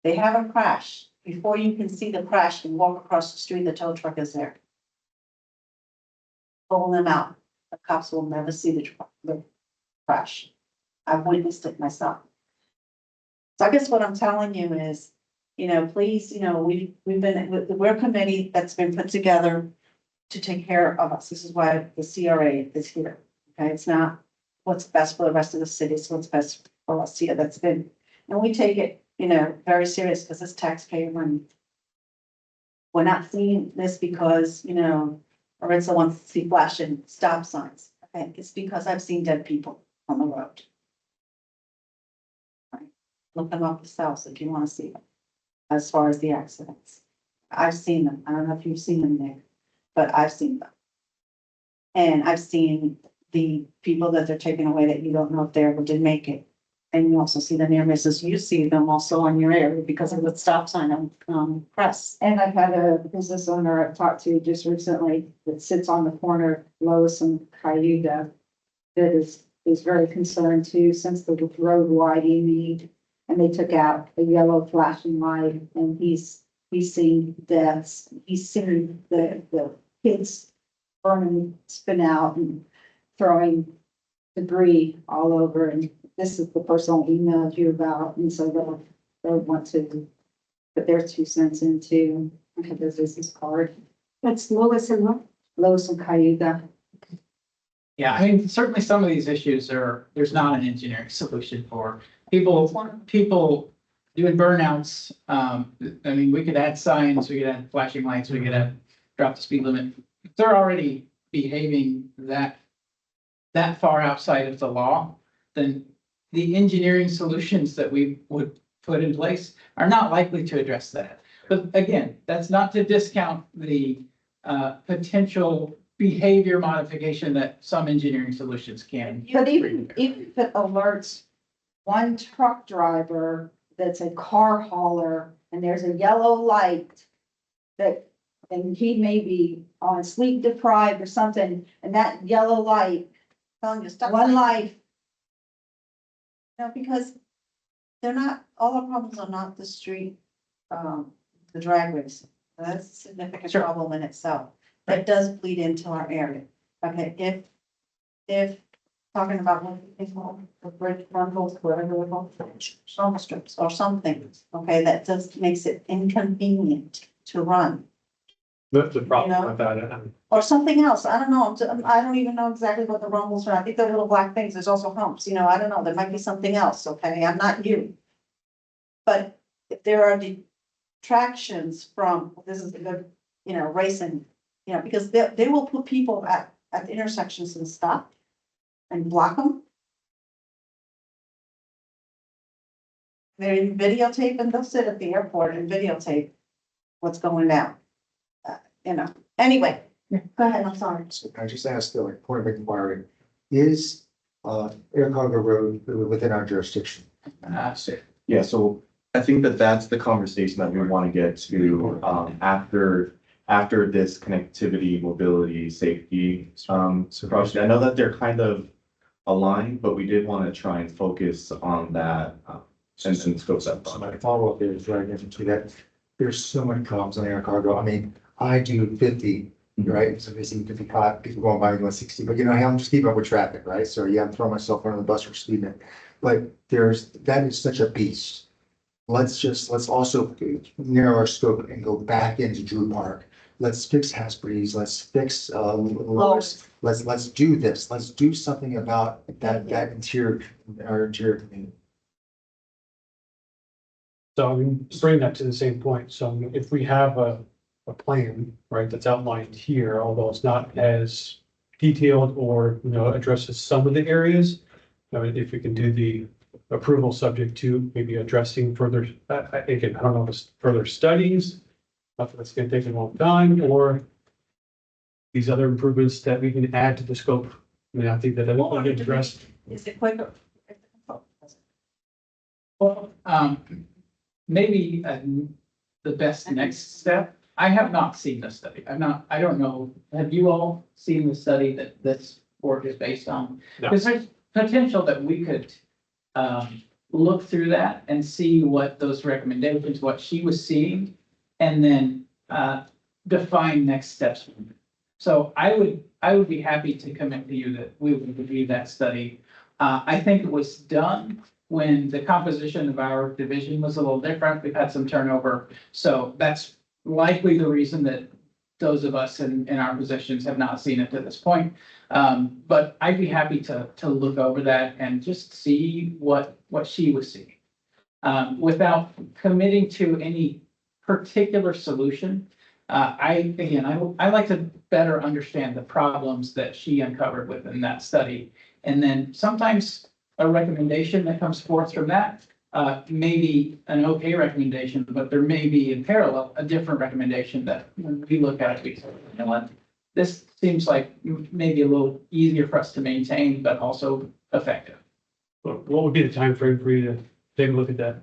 They have a crash. Before you can see the crash and walk across the street, the tow truck is there. Pull them out. The cops will never see the crash. I've witnessed it myself. So I guess what I'm telling you is, you know, please, you know, we're a committee that's been put together to take care of us. This is why the CRA is here. Okay, it's not what's best for the rest of the city, it's what's best for us here that's been, and we take it, you know, very serious because it's taxpayer money. We're not seeing this because, you know, Aritza wants to see flashing stop signs. Okay, it's because I've seen dead people on the road. Right. Look them up yourselves if you want to see them. As far as the accidents, I've seen them. I don't know if you've seen them there, but I've seen them. And I've seen the people that they're taking away that you don't know if they ever did make it. And you also see the near misses. You see them also on your area because of the stop sign on Press. And I've had a business owner I've talked to just recently that sits on the corner of Lois and Cayuga that is very concerned too, since the road widening need. And they took out a yellow flashing light and he's seen deaths. He's seen the kids burning, spin out and throwing debris all over. And this is the person I emailed you about. And so they'll want to put their 2 cents into, I have their business card. That's Lois and what? Lois and Cayuga. Yeah, I mean, certainly some of these issues there's not an engineering solution for people doing burnouts. I mean, we could add signs, we could add flashing lights, we could drop the speed limit. They're already behaving that far outside of the law, then the engineering solutions that we would put in place are not likely to address that. But again, that's not to discount the potential behavior modification that some engineering solutions can. But even if it alerts one truck driver that's a car hauler and there's a yellow light that, and he may be on sleep deprived or something, and that yellow light, Telling you stop. one life, No, because they're not, all the problems are not the street, the drag race. That's a significant Sure. problem in itself. That does bleed into our area. Okay, if talking about what they call the bridge bundles, whatever they're called, shoulder strips or something, okay, that just makes it inconvenient to run. The problem You know? with that, Or something else, I don't know, I don't even know exactly what the rumbles are, I think they're little black things, there's also humps, you know, I don't know, there might be something else, okay, I'm not you. But if there are detractions from, this is a good, you know, racing, you know, because they will put people at the intersections and stop and block them. They're videotape and they'll sit at the airport and videotape what's going down. You know, anyway, go ahead, I'm sorry. So I just asked, like, point of inquiry, is, Air Cargo Road within our jurisdiction? Yeah, so I think that that's the conversation that we want to get to, after this connectivity, mobility, safety, project. I know that they're kind of aligned, but we did want to try and focus on that, and scope that. So my follow-up is right into that, there's so many problems on air cargo. I mean, I do 50, right? So basically 55, people going by going 60, but you know, I'm just keeping up with traffic, right? So yeah, I'm throwing myself under the bus for speeding. But that is such a beast. Let's also narrow our scope and go back into Drew Park. Let's fix Hasbreeze, let's fix, Lowe's. Let's do this. Let's do something about that interior, our interior community. so I mean, bring that to the same point. So if we have a plan, right, that's outlined here, although it's not as detailed or, you know, addresses some of the areas. I mean, if we can do the approval subject to maybe addressing further, again, I don't know if it's further studies, if that's gonna take a long time, or these other improvements that we can add to the scope. I mean, I think that will get addressed. Is it quicker? Well, maybe the best next step, I have not seen the study. I don't know, have you all seen the study that this work is based on? No. Because there's potential that we could look through that and see what those recommendations, what she was seeing, and then define next steps. So I would be happy to commit to you that we would review that study. I think it was done when the composition of our division was a little different. We've had some turnover. So that's likely the reason that those of us in our positions have not seen it to this point. But I'd be happy to look over that and just see what she was seeing. Without committing to any particular solution. I like to better understand the problems that she uncovered within that study. And then sometimes a recommendation that comes forth from that may be an okay recommendation, but there may be in parallel a different recommendation that when we look at it, we say, you know what, this seems like maybe a little easier for us to maintain, but also effective. What would be the time frame for you to take a look at that?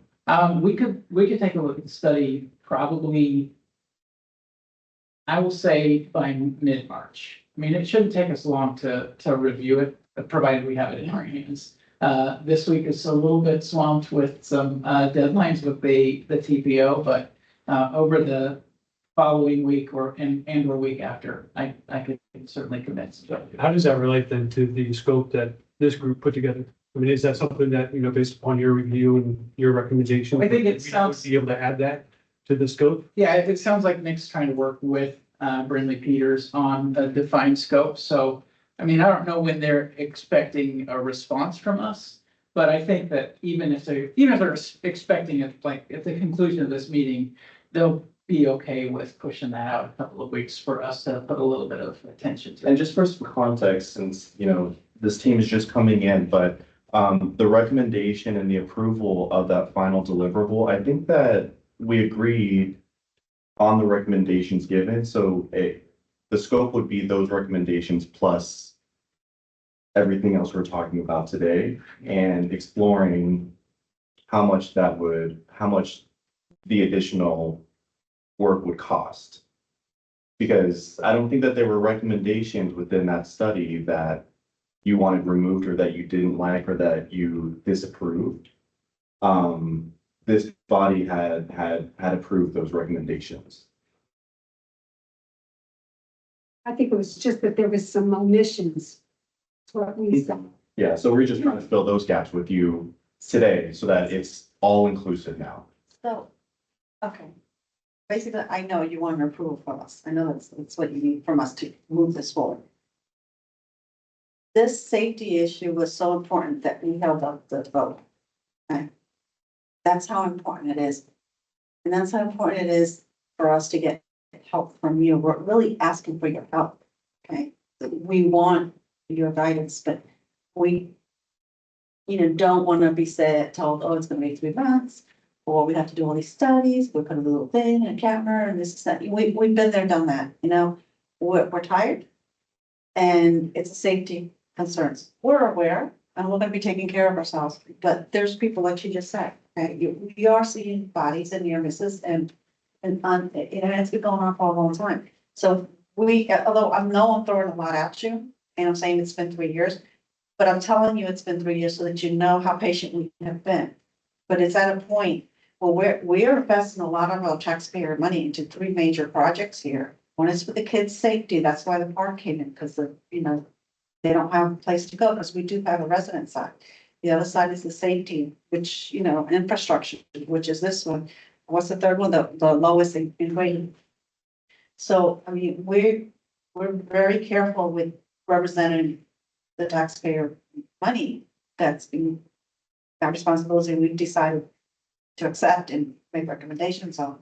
We could take a look at the study probably, I will say by mid-March. I mean, it shouldn't take us long to review it, provided we have it in our hands. This week is a little bit swamped with some deadlines with the TPO, but over the following week or week after, I could certainly commit. How does that relate then to the scope that this group put together? I mean, is that something that, you know, based upon your review and your recommendation? I think it we sounds- would be able to add that to the scope? Yeah, it sounds like Nick's trying to work with Brindley Peters on a defined scope. So, I mean, I don't know when they're expecting a response from us, but I think that even if they're expecting it, like at the conclusion of this meeting, they'll be okay with pushing that out a couple of weeks for us to put a little bit of attention to. And just for some context, since, this team is just coming in, but the recommendation and the approval of that final deliverable, I think that we agreed on the recommendations given, so the scope would be those recommendations plus everything else we're talking about today, and exploring how much the additional work would cost. Because I don't think that there were recommendations within that study that you wanted removed or that you didn't like or that you disapproved. This body had approved those recommendations. I think it was just that there was some omissions. That's what we said. Yeah, so we're just trying to fill those gaps with you today so that it's all inclusive now. So, okay. Basically, I know you want an approval from us. I know that's what you need from us to move this forward. This safety issue was so important that we held up the vote. Okay? That's how important it is. And that's how important it is for us to get help from you. We're really asking for your help. Okay? We want your guidance, but we, don't want to be told, oh, it's going to be 3 months. Or we have to do all these studies, we put a little thing, a camera, and this, that. We've been there, done that, we're tired. And it's a safety concerns. We're aware, and we're gonna be taking care of ourselves, but there's people like you just said, okay? We are seeing bodies and near misses and it's been going on for a long time. So although I know I'm throwing a lot at you, and I'm saying it's been 3 years, but I'm telling you it's been 3 years so that you know how patient we have been. But it's at a point. Well, we're investing a lot of our taxpayer money into 3 major projects here. One is for the kids' safety. That's why the park came in, because they don't have a place to go, because we do have a resident side. The other side is the safety, which, infrastructure, which is this one. What's the third one? The lowest in grade. So, I mean, we're very careful with representing the taxpayer money that's been our responsibility. We've decided to accept and make recommendations on.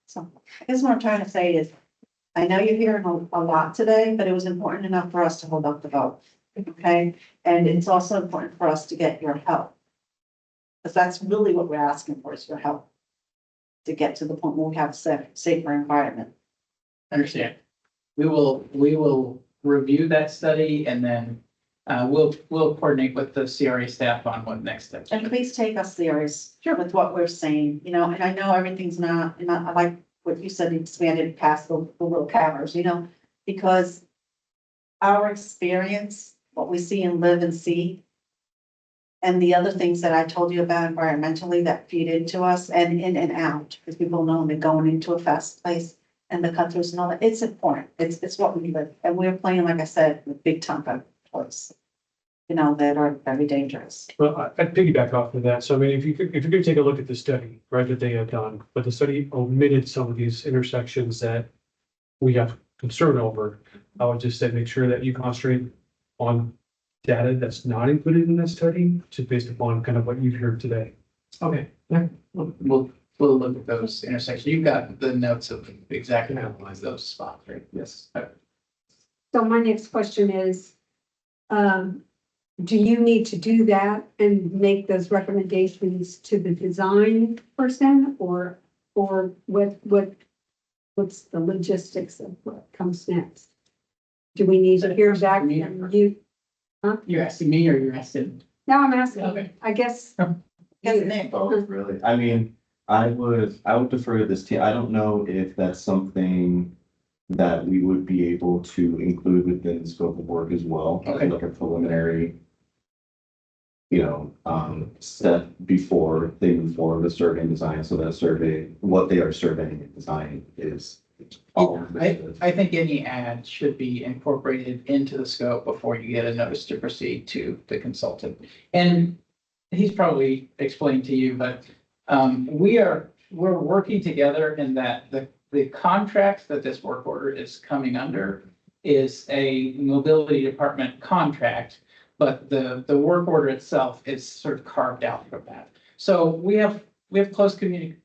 So I guess what I'm trying to say is, I know you're hearing a lot today, but it was important enough for us to hold up the vote. Okay, and it's also important for us to get your help. Because that's really what we're asking for, is your help. To get to the point where we have a safer environment. Understand. We will review that study and then we'll coordinate with the CRA staff on what next steps. And please take us serious with what we're saying, and I know everything's not, I like what you said, expanded past the little cameras, because our experience, what we see and live and see, and the other things that I told you about environmentally that feed into us and in and out, because people know they're going into a fast place and the cut throughs and all that, it's important. It's what we live. And we're playing, like I said, with big chunk toys, that are very dangerous. Well, I'd piggyback off of that. So I mean, if you're gonna take a look at the study, right, that they had done, but the study omitted some of these intersections that we have concern over, I would just say, make sure that you concentrate on data that's not included in that study, just based upon kind of what you've heard today. Okay. Yeah. We'll look at those intersections. You've got the notes of exactly how those spots, right? Yes. So my next question is, do you need to do that and make those recommendations to the design person, or what's the logistics of what comes next? Do we need to hear back from you? You're asking me or you're asking? No, I'm asking, Okay. I guess. Both, really. I mean, I would defer to this team. I don't know if that's something that we would be able to include within the scope of work as well. Okay. Like a preliminary, step before they move forward with survey and design, so that survey, what they are surveying and designing is. I think any ad should be incorporated into the scope before you get a notice to proceed to the consultant. And he's probably explained to you, but we're working together in that the contract that this work order is coming under is a mobility department contract, but the work order itself is sort of carved out from that. So we have close communication,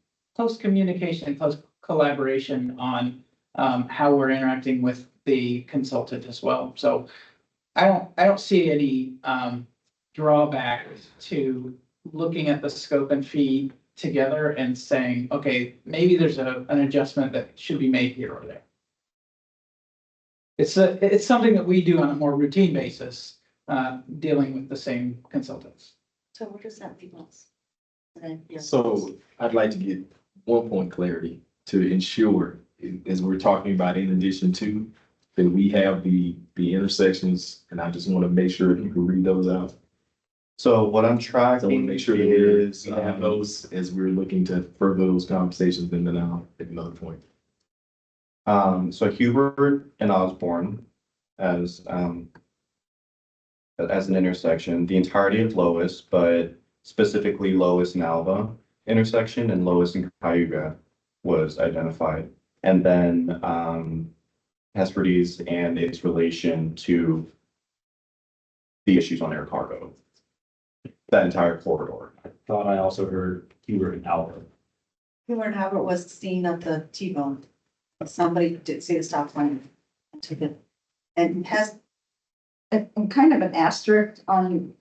close collaboration on how we're interacting with the consultant as well. So I don't see any drawback to looking at the scope and fee together and saying, okay, maybe there's an adjustment that should be made here or there. It's something that we do on a more routine basis, dealing with the same consultants. So what does that leave us? So I'd like to get one point clarity to ensure, as we're talking about in addition to, that we have the intersections, and I just want to make sure you can read those out. So what I'm So I want to tracking make sure that is, we have those as we're looking to further those conversations, and then I'll take another point. so Hubert and Osborne as an intersection, the entirety of Lois, but specifically Lois and Alva intersection and Lois and Cayuga was identified. And then, Hesperdes and its relation to the issues on air cargo. That entire corridor. I thought I also heard Hubert and Albert. Hubert Albert was seen at the T-bone. Somebody did see the stop sign and took it. And has, And kind of an asterisk on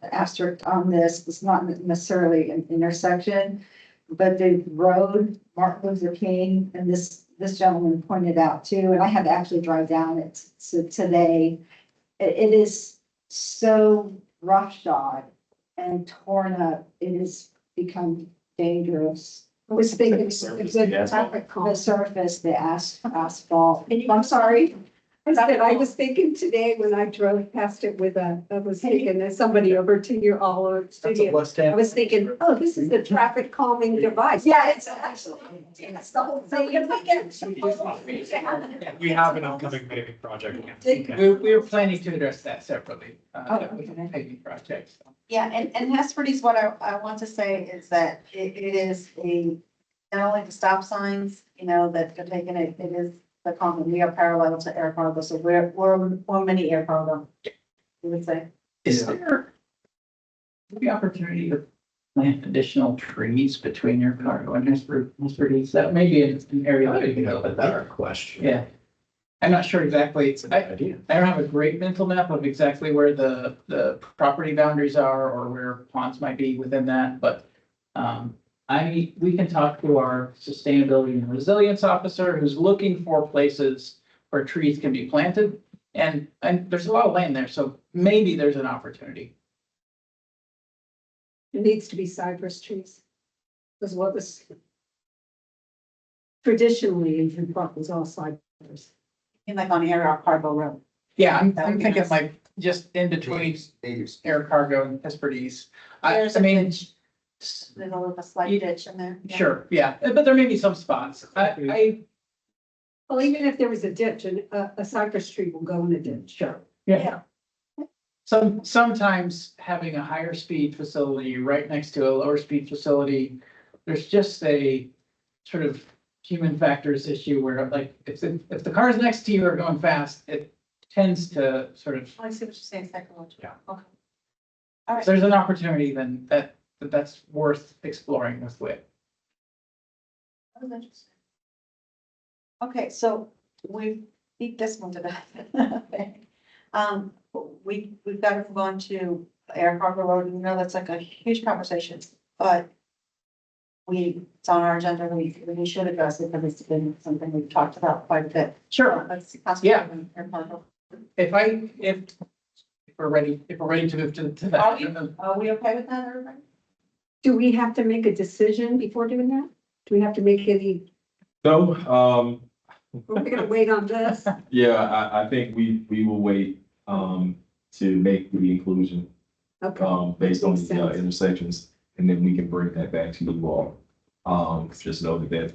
this, it's not necessarily an intersection, but the road, Martin Luther King, and this gentleman pointed out too, and I had to actually drive down it today. It is so roughshod and torn up, it has become dangerous. I was thinking, it's the surface, the asphalt, I'm sorry. I was thinking today when I drove past it I was thinking there's somebody over to your all over studio. I was thinking, oh, this is the traffic calming device. Yeah, it's actually, it's the whole thing. We have an upcoming paving project. We're planning to address that separately, Oh, with the paving project. So. yeah, and Hesperdes, what I want to say is that it is not only the stop signs, that they're taking it is the common, we are parallel to air cargo, so we're mini air cargo, we would say. Is there the opportunity to plant additional trees between your cargo and Hesperdes? That may be an area that we can go with that. Question. Yeah. I'm not sure exactly. It's a good idea. I don't have a great mental map of exactly where the property boundaries are or where ponds might be within that, but we can talk to our sustainability and resilience officer who's looking for places where trees can be planted. And there's a lot of land there, so maybe there's an opportunity. It needs to be cypress trees. Is what was traditionally in Park was all cypress. Like on air cargo road. Yeah, I'm That would be thinking nice. like just in between Natives. air cargo and Hesperdes. I There's a mean, ditch. There's a little slight ditch in there. Yeah. sure, yeah, but there may be some spots. I Well, even if there was a ditch and a cypress tree will go in a ditch. sure, yeah. Sometimes having a higher speed facility right next to a lower speed facility, there's just a sort of human factors issue where like if the cars next to you are going fast, it tends to sort of, I see what you're saying, psychological. Yeah. Okay. if there's an opportunity, then that's worth exploring with WIC. That was interesting. Okay, so we beat this one to death. We've got to move on to air cargo road. That's like a huge conversation, but it's on our agenda. We should address it because it's been something we've talked about quite a bit. Sure. Let's Yeah. Air cargo. If we're ready to move to that. Are we okay with that, everybody? Do we have to make a decision before doing that? Do we have to make any, So, we're gonna wait on this? yeah, I think we will wait, to make the inclusion, Okay. based on Makes the sense. intersections, and then we can bring that back to you all. Just know that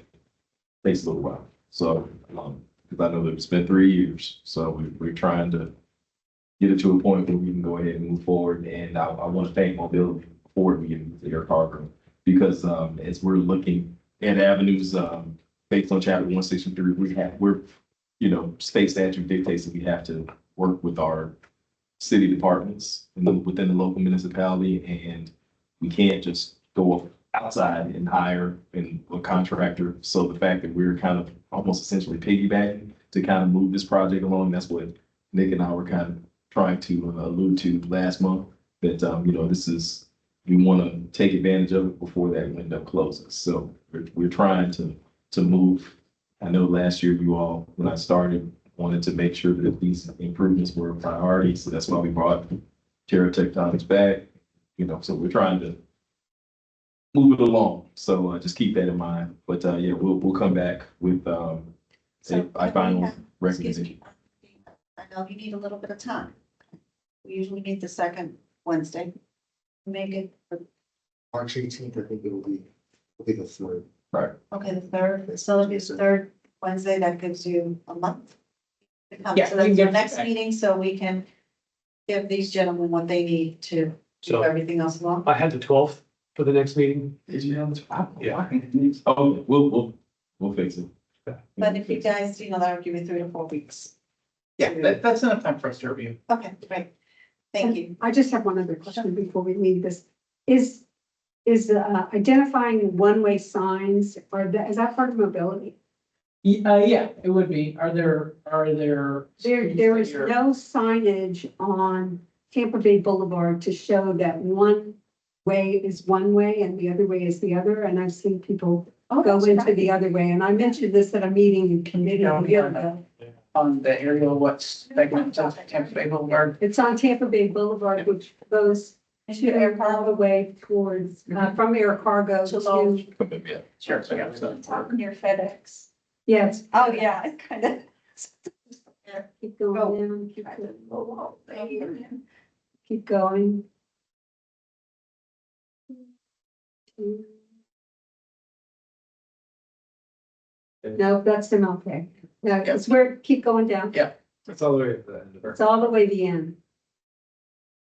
takes a little while. So, because I know that it's been 3 years, so we're trying to get it to a point where we can go ahead and move forward. And I want to thank Mobility before we get into the air cargo, because as we're looking at avenues, based on chapter 163, we're state statute dictates that we have to work with our city departments and within the local municipality, and we can't just go outside and hire a contractor. So the fact that we're kind of almost essentially piggybacking to kind of move this project along, that's what Nick and I were kind of trying to allude to last month, that, this is, we want to take advantage of it before that window closes. So we're trying to move. I know last year you all, when I started, wanted to make sure that these improvements were a priority. So that's why we brought Terra Tectonics back, so we're trying to move it along. So just keep that in mind. But yeah, we'll come back with So a final excuse recommendation. me, I know you need a little bit of time. We usually meet the second Wednesday. Make it, March 18th, I think will be the third. okay, the third, so it'll be the third Wednesday, that gives you a month. to come. Yeah, So we can that's our get next back. meeting, so we can give these gentlemen what they need to move So everything else along. I had the 12th for the next meeting. Yeah. Oh, we'll fix it. But if you guys, that'll give you 3 to 4 weeks. Yeah, that's enough time for us to review. Okay, great. Thank you. I just have one other question before we leave this. Is identifying one-way signs, is that part of mobility? Yeah, it would be. Are there? There is no signage on Tampa Bay Boulevard to show that one way is one way and the other way is the other, and I've seen people go into the other way, and I mentioned this at a meeting in committee a year ago. On the aerial, what's segment of Tampa Bay Boulevard? It's on Tampa Bay Boulevard, which goes to Air Cargo way towards, from Air Cargo To Lowell. to, Yeah. Sure, so I got So talk near FedEx. yes. Oh, yeah, it's kind of. Keep going down, keep going. No, that's MLK. No, it's where, keep going down. It's all the way at the end of It's all the way to the end.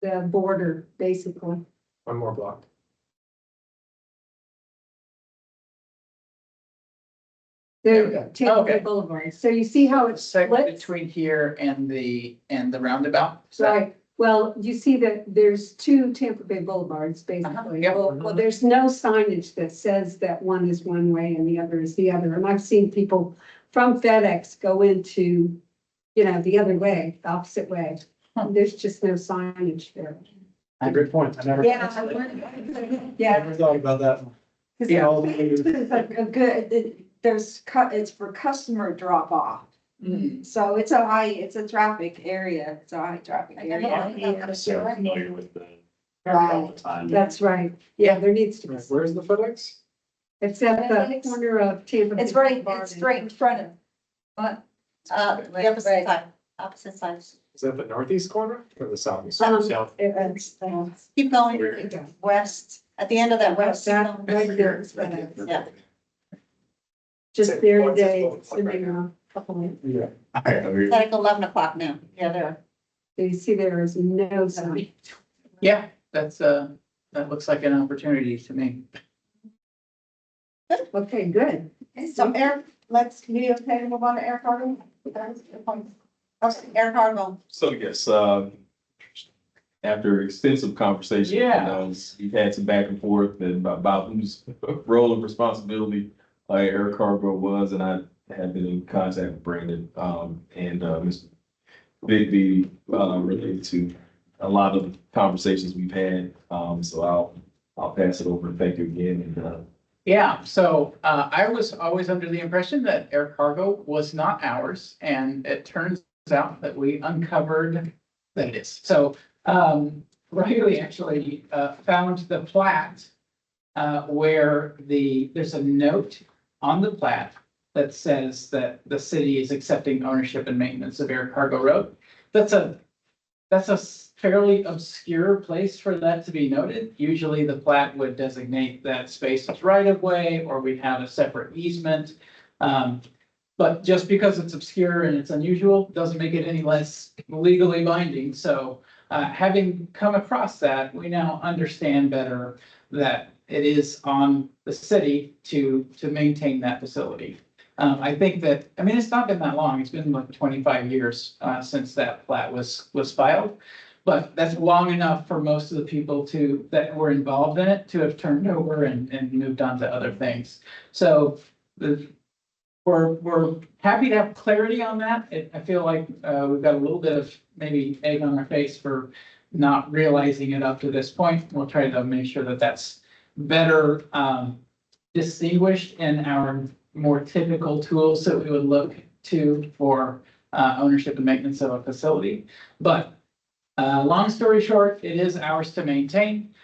The border, basically. one more block. There you go, Tampa Bay Okay. Boulevard. So you see how it's Segment split? between here and the roundabout. Is that- Right, well, you see that there's two Tampa Bay Boulevards, basically. yeah. Well, there's no signage that says that one is one way and the other is the other. And I've seen people from FedEx go into, the other way, the opposite way. There's just no signage there. Good point. I never. Yeah. Never thought about that. Yeah. It's for customer drop off. Mm. So it's a traffic area. It's a high traffic area. I'm so familiar with the. Right. all the time. That's right. Yeah, there needs to be. Where's the FedEx? It's at the FedEx? corner of Tampa. Bay It's right, Boulevard it's and- straight in front of, but. The opposite side, opposite sides. Is that the northeast corner or the southeast? South. It's, Keep going west, at the end of that west. that right there is FedEx. Yeah. Just there today, it's in there, a couple minutes. Yeah. It's like 11 o'clock now. Yeah, there. So you see there is no sign. Yeah, that looks like an opportunity to me. Okay, good. So air, let's, be okay to move on to air cargo? Okay, air cargo. So yes, after extensive conversation, Yeah. we've had some back and forth about whose role and responsibility air cargo was, and I have been in contact with Brandon and Mr. Bigby related to a lot of conversations we've had. So I'll pass it over and thank you again. And Yeah, so I was always under the impression that air cargo was not ours, and it turns out that we uncovered that it is. So Riley actually found the plat where there's a note on the plat that says that the city is accepting ownership and maintenance of Air Cargo Road. That's a fairly obscure place for that to be noted. Usually the plat would designate that space as right of way, or we'd have a separate easement. But just because it's obscure and it's unusual, doesn't make it any less legally binding. So having come across that, we now understand better that it is on the city to maintain that facility. I think that, it's not been that long. It's been like 25 years since that plat was filed. But that's long enough for most of the people that were involved in it to have turned over and moved on to other things. So we're happy to have clarity on that. I feel like, we've got a little bit of maybe egg on our face for not realizing it up to this point. We'll try to make sure that that's better, distinguished in our more typical tools that we would look to for, ownership and maintenance of a facility. But, long story short, it is ours to maintain.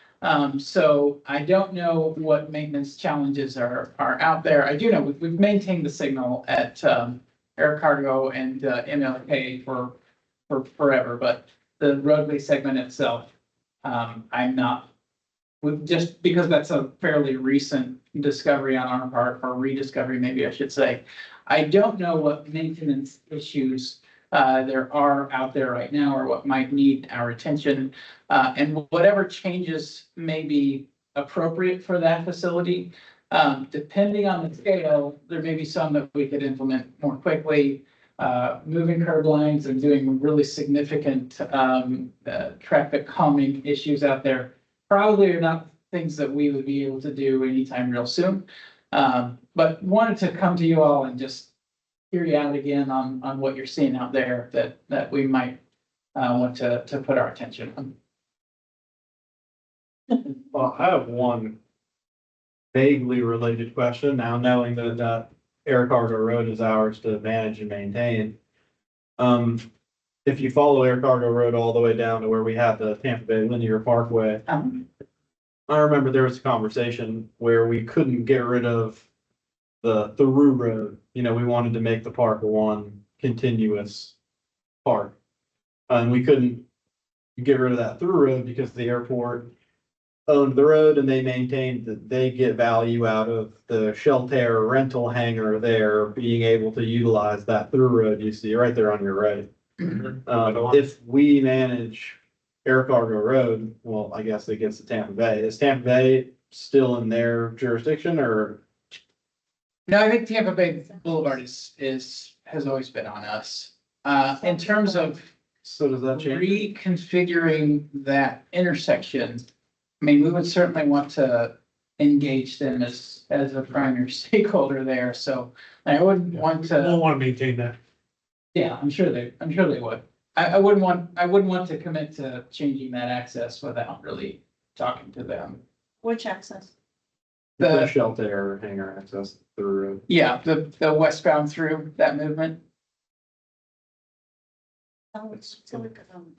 So I don't know what maintenance challenges are out there. I do know we've maintained the signal at air cargo and MLK for forever, but the roadway segment itself, I'm not, just because that's a fairly recent discovery on our part, or rediscovery, maybe I should say. I don't know what maintenance issues there are out there right now, or what might need our attention. And whatever changes may be appropriate for that facility, depending on the scale, there may be some that we could implement more quickly. Moving curb lines and doing really significant traffic calming issues out there probably are not things that we would be able to do anytime real soon. But wanted to come to you all and just hear you out again on what you're seeing out there that we might want to put our attention on. Well, I have one vaguely related question now, knowing that Air Cargo Road is ours to manage and maintain. If you follow Air Cargo Road all the way down to where we have the Tampa Bay Linear Parkway, I remember there was a conversation where we couldn't get rid of the through road. You know, we wanted to make the park one continuous park. And we couldn't get rid of that through road because the airport owned the road and they maintained that they get value out of the shelter rental hangar there, being able to utilize that through road you see right there on your right. If we manage Air Cargo Road, well, I guess it gets to Tampa Bay. Is Tampa Bay still in their jurisdiction, or? No, I think Tampa Bay Boulevard has always been on us. In terms of So does that change? reconfiguring that intersection, I mean, we would certainly want to engage them as a primary stakeholder there, so I wouldn't want We'll to, want to maintain that. yeah, I'm sure they would. I wouldn't want to commit to changing that access without really talking to them. Which access? The The, shelter hangar access through road. yeah, the westbound through that movement. Oh,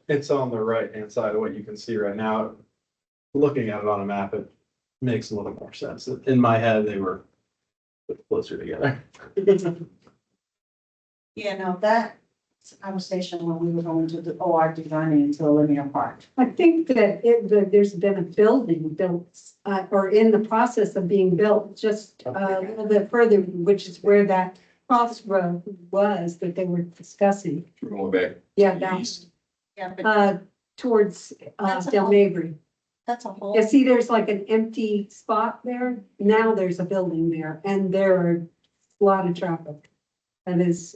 It's on the right hand side of what you can see right now. Looking at it on a map, it makes a little more sense. In my head, they were closer together. Yeah, no, that's a conversation when we were going to the OR designing into the linear park. I think that there's been a building built, or in the process of being built, just a little bit further, which is where that crossroad was that they were discussing. We're going back. Yeah, down, East. Yeah, but towards, That's a Del whole- Mabry. that's a whole. Yeah, see, there's like an empty spot there. Now there's a building there and there are a lot of traffic that is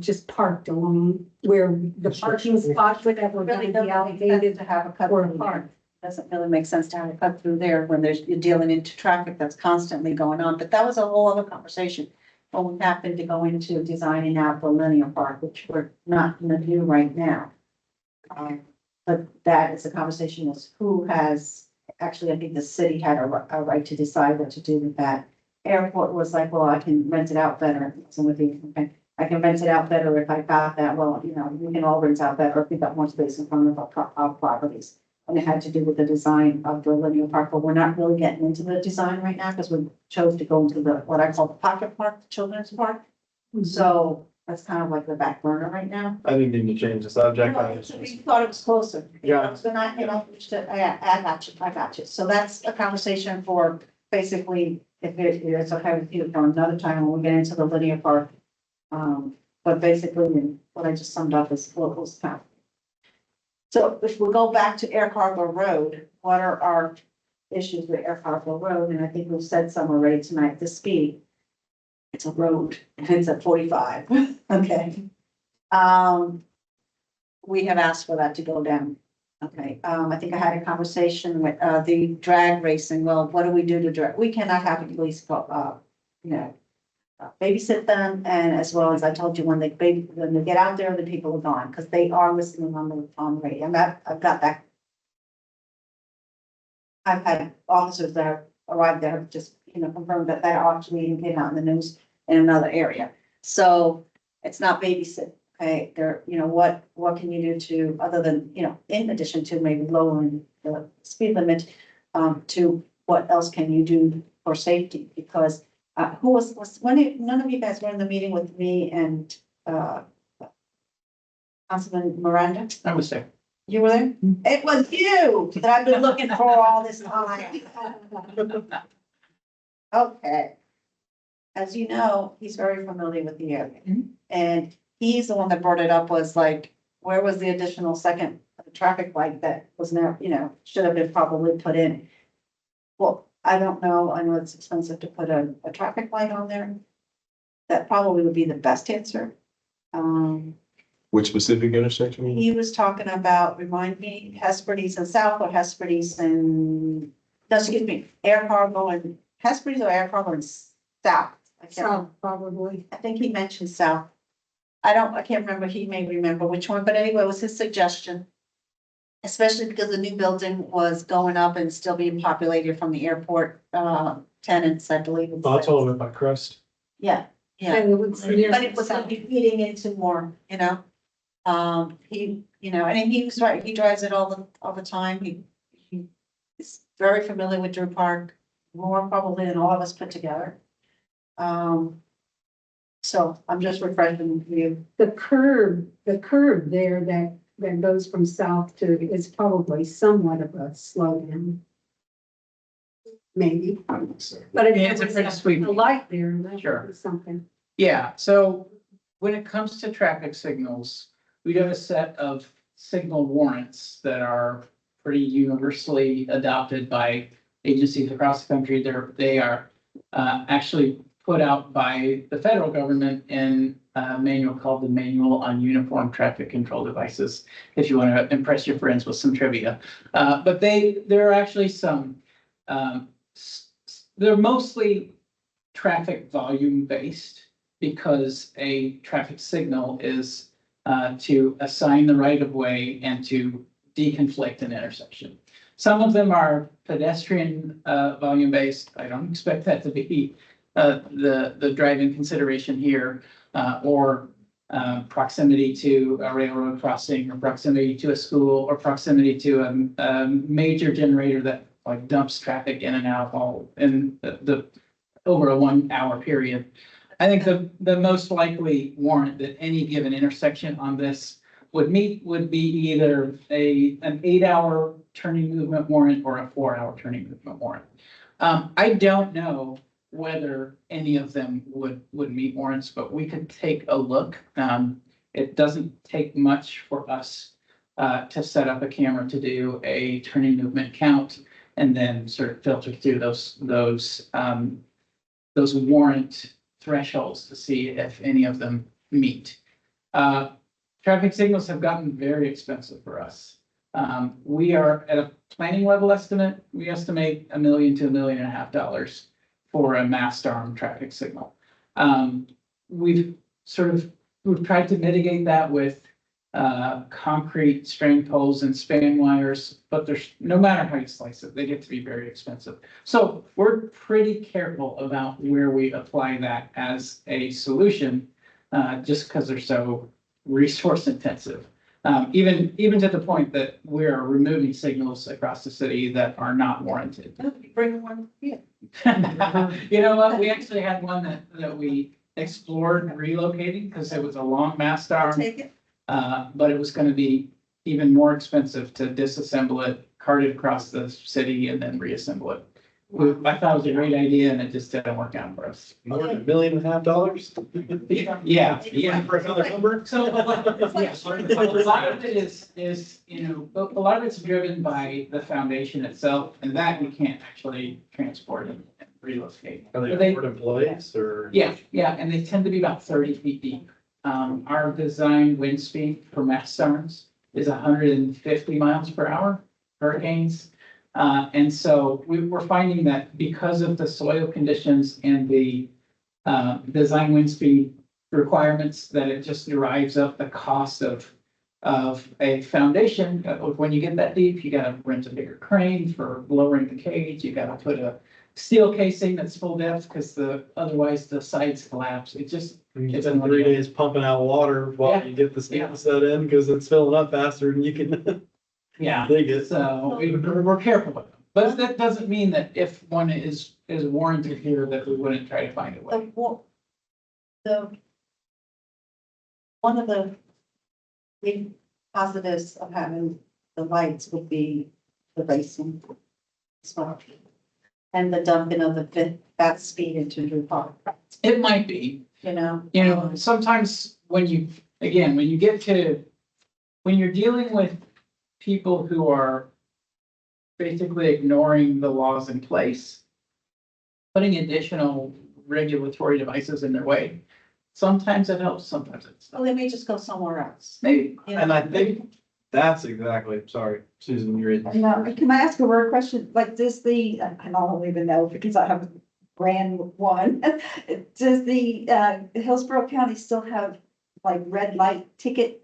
just parked along where the parking spots that were Really going to be doesn't make sense allocated to have a cut for a through park. there. Doesn't really make sense to have a cut through there when you're dealing into traffic that's constantly going on, but that was a whole other conversation. When we happened to go into designing out the linear park, which we're not gonna do right now. But that is a conversation is who has, actually, I think the city had a right to decide what to do with that. Airport was like, well, I can rent it out better. So with the, okay, I can rent it out better if I got that. Well, you know, we can all rent out better if we got more space in front of our properties. And it had to do with the design of the linear park, but we're not really getting into the design right now because we chose to go into the, what I call the pocket park, the children's park. So that's kind of like the back burner right now. I didn't mean to change the subject. I No, was We just- thought it was closer. Yeah. So not, you know, I got you. So that's a conversation for basically, if it's okay with you, for another time when we get into the linear park. But basically, what I just summed up is what was kind of. So if we go back to Air Cargo Road, what are our issues with Air Cargo Road? And I think we've said some already tonight, the speed. It's a road and it's at 45, okay? We have asked for that to go down. Okay, I think I had a conversation with, the drag racing. Well, what do we do to drag? We cannot have the police, you know, babysit them, and as well as I told you, when when they get out there, the people are gone, because they are listening on the radio. I've got that. I've had officers that have arrived there, have just, confirmed that actually came out in the news in another area. So it's not babysit, okay? There, what can you do to, other than, in addition to maybe lowering the speed limit, to what else can you do for safety? Because who was none of you guys were in the meeting with me and Councilman Miranda? I was there. You were there? It was you that I've been looking for all this time. Okay. As you know, he's very familiar with the area. And he's the one that brought it up, was like, where was the additional second traffic light that was never, should have been probably put in? Well, I don't know. I know it's expensive to put a traffic light on there. That probably would be the best answer. Which specific intersection? He was talking about, remind me, Hesperdes and South, or Hesperdes and, no, excuse me, Air Cargo and Hesperdes or Air Cargo and South. So probably. I think he mentioned South. I can't remember. He may remember which one, but anyway, it was his suggestion. Especially because the new building was going up and still being populated from the airport, tenants, I believe. That's all of it by Crest. Yeah, yeah. And it was near. But it was like feeding into more, he, and he was right, he drives it all the time, he is very familiar with Drew Park, more probably than all of us put together. So I'm just refreshing you. The curb there that goes from south to, is probably somewhat of a slowdown. Maybe, but Yeah, it's a pretty sweet- a light there, that Sure. would be something. Yeah, so when it comes to traffic signals, we have a set of signal warrants that are pretty universally adopted by agencies across the country. They are actually put out by the federal government in a manual called the Manual on Uniform Traffic Control Devices, if you want to impress your friends with some trivia. But there are actually some, they're mostly traffic volume based, because a traffic signal is to assign the right of way and to deconflict an intersection. Some of them are pedestrian volume based. I don't expect that to be the driving consideration here, or proximity to a railroad crossing, or proximity to a school, or proximity to a major generator that like dumps traffic in and out all in the over a 1 hour period. I think the most likely warrant that any given intersection on this would meet would be either an 8-hour turning movement warrant or a 4-hour turning movement warrant. I don't know whether any of them would meet warrants, but we could take a look. It doesn't take much for us to set up a camera to do a turning movement count and then sort of filter through those warrant thresholds to see if any of them meet. Traffic signals have gotten very expensive for us. We are at a planning level estimate. We estimate $1 million to $1.5 million for a mast arm traffic signal. We've tried to mitigate that with concrete string poles and span wires, but there's, no matter how you slice it, they get to be very expensive. So we're pretty careful about where we apply that as a solution, just because they're so resource intensive. Even to the point that we're removing signals across the city that are not warranted. Bring one, yeah. You know what? We actually had one that we explored relocating because it was a long mast arm. Take it. But it was gonna be even more expensive to disassemble it, cart it across the city and then reassemble it. I thought it was a great idea and it just didn't work out for us. More than $1.5 million? Yeah. For another number? So a lot of it is, a lot of it's driven by the foundation itself, and that you can't actually transport and relocate. Are But they employees or? Yeah, and they tend to be about 30 feet deep. Our design wind speed for mast arms is 150 miles per hour, hurricanes. And so we're finding that because of the soil conditions and the design wind speed requirements, that it just drives up the cost of a foundation. When you get that deep, you gotta rent a bigger crane for lowering the cage. You gotta put a steel casing that's full depth because otherwise the sides collapse. It just, It's been 3 days pumping out water while you get the stem set in because it's filling up faster than you can yeah. dig it. So we're careful with them. But that doesn't mean that if one is warranted here, that we wouldn't try to find a way. One of the big positives of having the lights would be the racing as well. And the dumping of the fast speed into Drew Park, It might be, you know? sometimes when you're dealing with people who are basically ignoring the laws in place, putting additional regulatory devices in their way, sometimes it helps, sometimes it's not. Well, they may just go somewhere else. Maybe. you know? And I think that's exactly, sorry, Susan, you're in. No, can I ask a word question? Like, does I don't even know because I haven't ran one. Does the Hillsborough County still have like red light ticket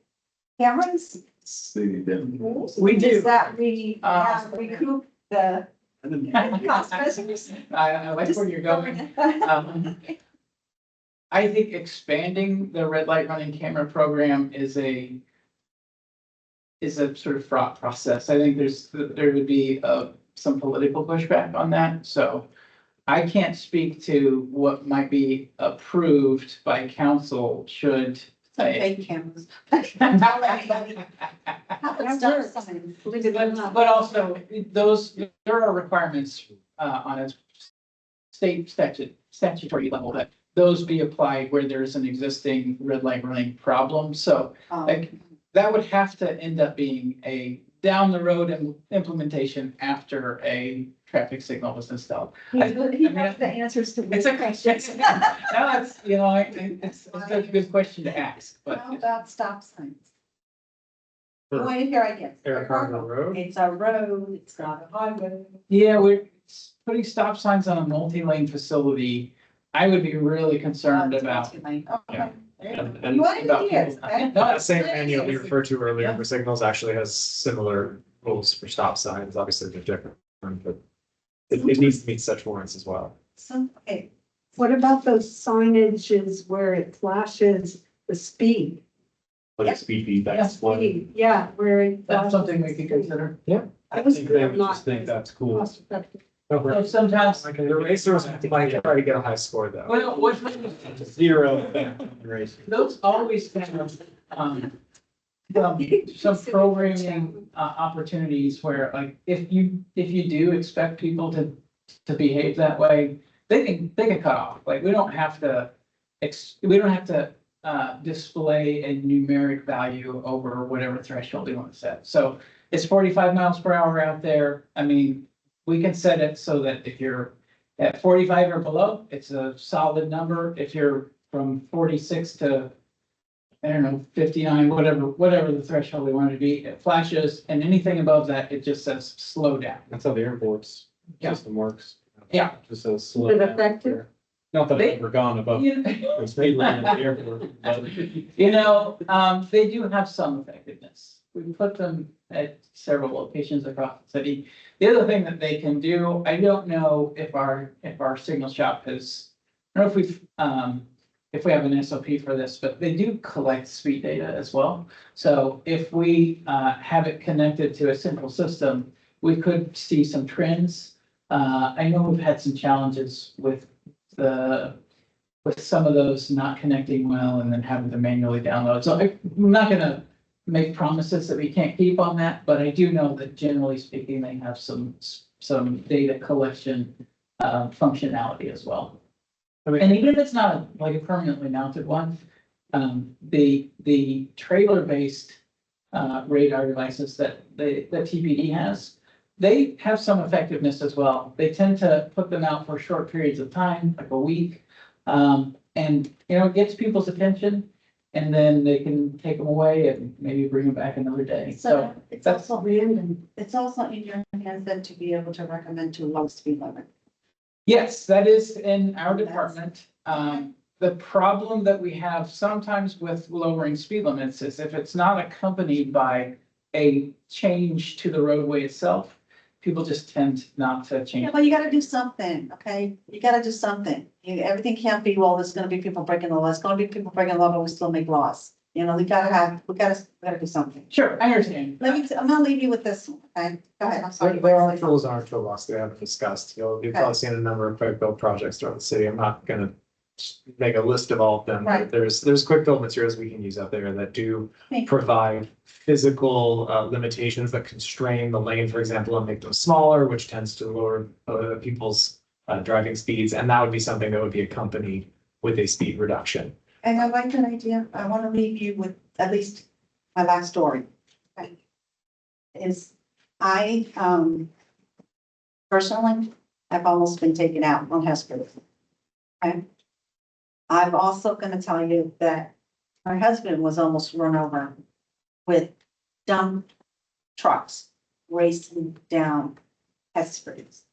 cameras? City them. We do. Does that recoup the cost measures? I like where you're going. I think expanding the red light running camera program is a sort of fraught process. I think there would be some political pushback on that. So I can't speak to what might be approved by council should. Fake cameras. Tell anybody. How about stop signs? But also, there are requirements on a state statutory level that those be applied where there's an existing red light running problem. So like, that would have to end up being a down the road implementation after a traffic signal was installed. He knows the answers to. It's a question. No, it's a good question to ask, but. How about stop signs? Wait here, I guess. Eric Harbor Road? It's a road, it's not a highway. Yeah, we're putting stop signs on a multi-lane facility. I would be really concerned about. Okay. And You wanted about ideas, people- okay? No, that same manual we referred to earlier Yeah. for signals actually has similar rules for stop signs. Obviously, they're different, but it needs to meet such warrants as well. So, okay, What about those signages where it flashes the speed? Like a speed feedback. Speed, yeah, where it. That's something we flashes could the speed. consider. I was think they would not just think that's cool. Cost effective. So sometimes, The racers might try to get a high score though. well, what, Zero in racing. those always have, some programming, opportunities where, like, if you do expect people to behave that way, they can cut off. Like, we don't have to display a numeric value over whatever threshold we want to set. So it's 45 miles per hour out there. I mean, we can set it so that if you're at 45 or below, it's a solid number. If you're from 46 to, I don't know, 59, whatever the threshold we want it to be, it flashes, and anything above that, it just says slow down. That's how the airport's Yeah. system works. Yeah. Just says slow Is it down. effective? Not that They- I've ever gone above You the speed limit at the airport, but they do have some effectiveness. We put them at several locations across the city. The other thing that they can do, I don't know if our signal shop has, I don't know if we have an SOP for this, but they do collect speed data as well. So if we have it connected to a central system, we could see some trends. I know we've had some challenges with some of those not connecting well and then having to manually download. So I'm not gonna make promises that we can't keep on that, but I do know that generally speaking, they have some data collection functionality as well. And even if it's not like a permanently mounted one, the trailer-based radar devices that TPD has, they have some effectiveness as well. They tend to put them out for short periods of time, like a week. And, it gets people's attention. and then they can take them away and maybe bring them back another day. So So it's that's also Random. It's also in your hands then to be able to recommend to low speed limit. yes, that is in our department. The problem that we have sometimes with lowering speed limits is if it's not accompanied by a change to the roadway itself, people just tend not to Yeah, change. well, you gotta do something, okay? You gotta do something. Everything can't be, well, there's gonna be people breaking the law. There's gonna be people breaking the law, but we still make laws. You know, we gotta do something. Sure, I understand. I'm gonna leave you with this one, okay? Go ahead, I'm sorry. There are tools in our toolbox that we haven't discussed. You've probably seen a number of quick build projects throughout the city. I'm not gonna make a list of all of them. Right. But there's quick build materials we can use out there that do Thank you. provide physical limitations that constrain the lane, for example, and make them smaller, which tends to lower people's driving speeds. And that would be something that would be accompanied with a speed reduction. And I like that idea. I wanna leave you with at least my last story. Okay? Is I, personally, I've almost been taken out on Hesper. Okay? I'm also gonna tell you that my husband was almost run over with dump trucks racing down Hesper's.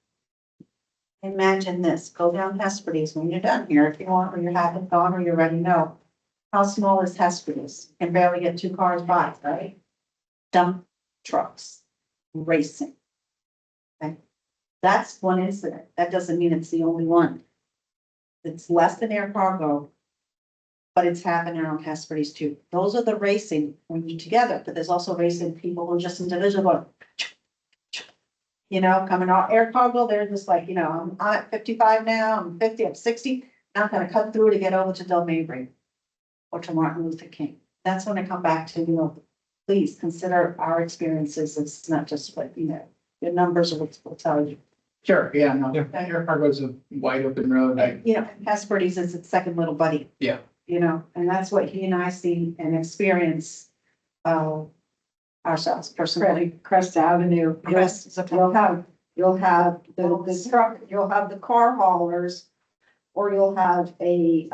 Imagine this, go down Hesper's when you're done here, if you want, or you haven't gone, or you already know. How small is Hesper's? Can barely get 2 cars by, right? Dump trucks racing. Okay, that's one incident. That doesn't mean it's the only one. It's less than air cargo, but it's happening on Hesper's too. Those are the racing when you're together, but there's also racing people who are just individual going. You know, coming off air cargo, they're just like, you know, I'm at 55 now, I'm 50, I'm 60, not gonna cut through to get over to Del Mabry or to Martin Luther King. That's when I come back to, you know, please consider our experiences. It's not just what, you know, your numbers will tell you. Sure, yeah, no, Yeah. air cargo is a wide open road. You know, Hesper's is its second little buddy. Yeah. You know, and that's what he and I see and experience, ourselves personally. Crest Avenue. Crest is a- You'll have the truck, you'll have the car haulers. Or you'll have a,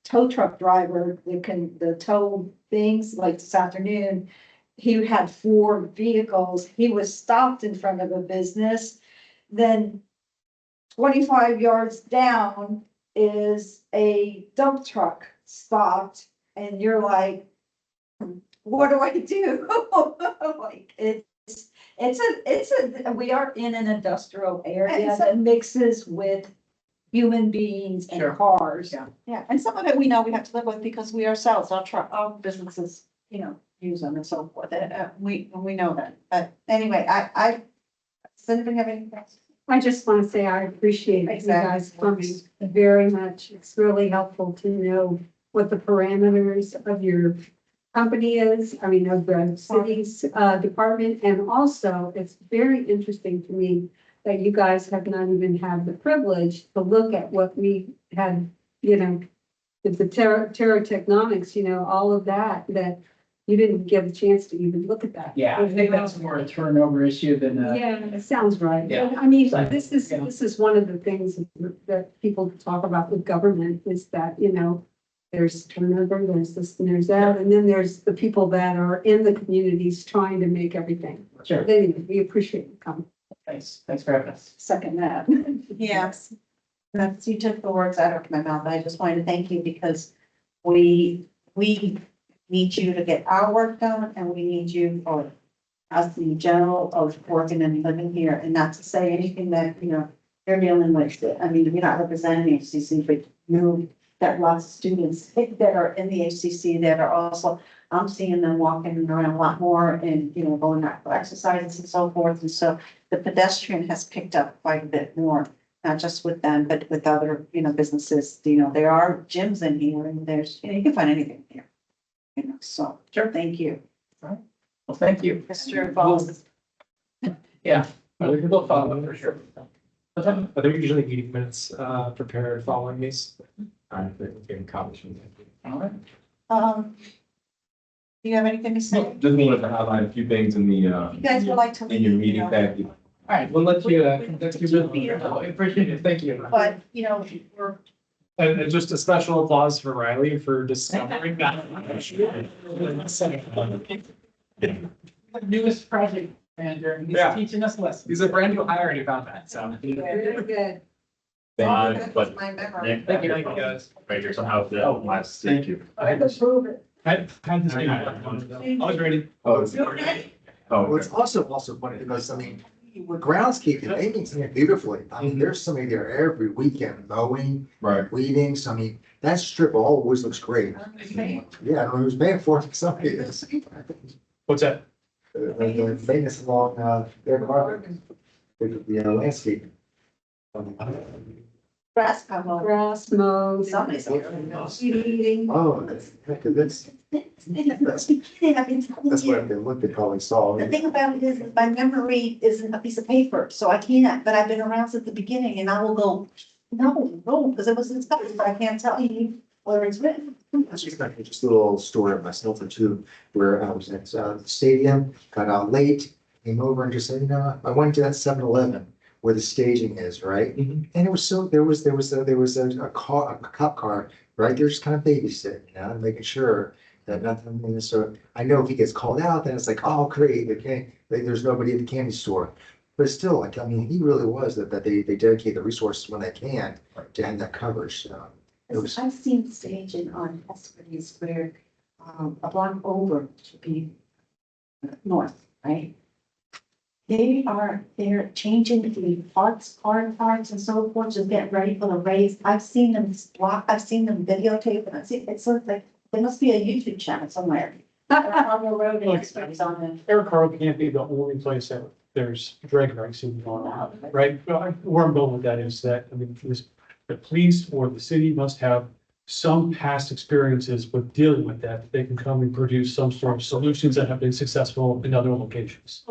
tow truck driver that can, the tow things, like this afternoon. He had 4 vehicles. He was stopped in front of a business. Then 25 yards down is a dump truck stopped and you're like, what do I do? Like, we are in an industrial area that mixes with human beings Sure. and cars. Yeah. Yeah, and some of it we know we have to live with because we ourselves, our businesses, you know, use them and so forth. We know that. But anyway, does anybody have anything else? I just want to say I appreciate you guys coming very much. It's really helpful to know what the parameters of your company is, I mean, of the city's department. And also, it's very interesting to me that you guys have not even had the privilege to look at what we had, you know, the terror technomics, you know, all of that you didn't get a chance to even look at that. Yeah, I think that's more a turnover issue than Yeah, it sounds right. Yeah. I mean, So, this is one of the things that people talk about with government is that, you know, there's turnover, there's this and there's that, and then there's the people that are in the communities trying to make everything. Sure. But anyway, we appreciate you coming. Thanks for having us. Second that. Yes. You took the words out of my mouth. I just wanted to thank you because we need you to get our work done and we need you for us in general of working and living here and not to say anything that, you know, you're dealing with. I mean, you're not representing HCC, but you know, that lots of students that are in the HCC that are also, I'm seeing them walking around a lot more and, you know, going out for exercises and so forth. And so the pedestrian has picked up quite a bit more, not just with them, but with other, you know, businesses. You know, there are gyms in here and there's, you know, you can find anything here. You know, so, Sure. thank you. Well, thank you. Mr. Balls. Yeah, we'll follow for sure. Are there usually meeting minutes prepared following these? I think getting copies from them. All right. Do you have anything to say? Just wanted to highlight a few things in the, You guys would like to in your leave, you meeting know, packet. All right, we'll let you, I appreciate it. Thank you. but, you know, we're And just a special applause for Riley for discovering that. Newest project manager, and he's Yeah. teaching us lessons. He's a brand new hire and he found that, so. Very good. That was But my memory. Nick, Thank you, guys. right here somehow, the last. Thank you. I can prove it. Had this been, I was ready. Oh, Well, it's also funny because, I mean, with groundskeeping, they maintain it beautifully. I mean, there's somebody there every weekend mowing, right. weeding. So I mean, that strip always looks great. Yeah, I don't know who's paying for it. Somebody is. What's that? The maintenance along, their car. The landscape. Grass come Grass mowed. Somebody's. Weed eating. Oh, that's, that's, I've been telling that's you. what they looked at, probably saw. The thing about it is my memory isn't a piece of paper, so I can't, but I've been around since the beginning and I will go, no, because it was discussed, but I can't tell you whether it's written. That's just like just a little story of myself or two, where I was at the stadium, got out late, came over and just said, you know, I went to that 7-Eleven where the staging is, right? Mhm. And it was so, there was a car, a cop car, right? They're just kind of babysitting, you know, and making sure that nothing, and so I know if he gets called out, then it's like, oh, great, okay, there's nobody at the candy store. But still, like, I mean, he really was that they dedicate the resources when they can to have that coverage, so. It was, I've seen staging on Hesperus where, a block over should be north, right? They're changing the parts and so forth, just getting ready for the race. I've seen them block, I've seen them videotape and it looks like, there must be a YouTube channel somewhere. On the road and it's on it. Eric Carl can't be the only place that there's drag racing going on, right? Well, where I'm going with that is that, I mean, the police or the city must have some past experiences with dealing with that. They can come and produce some sort of solutions that have been successful in other locations.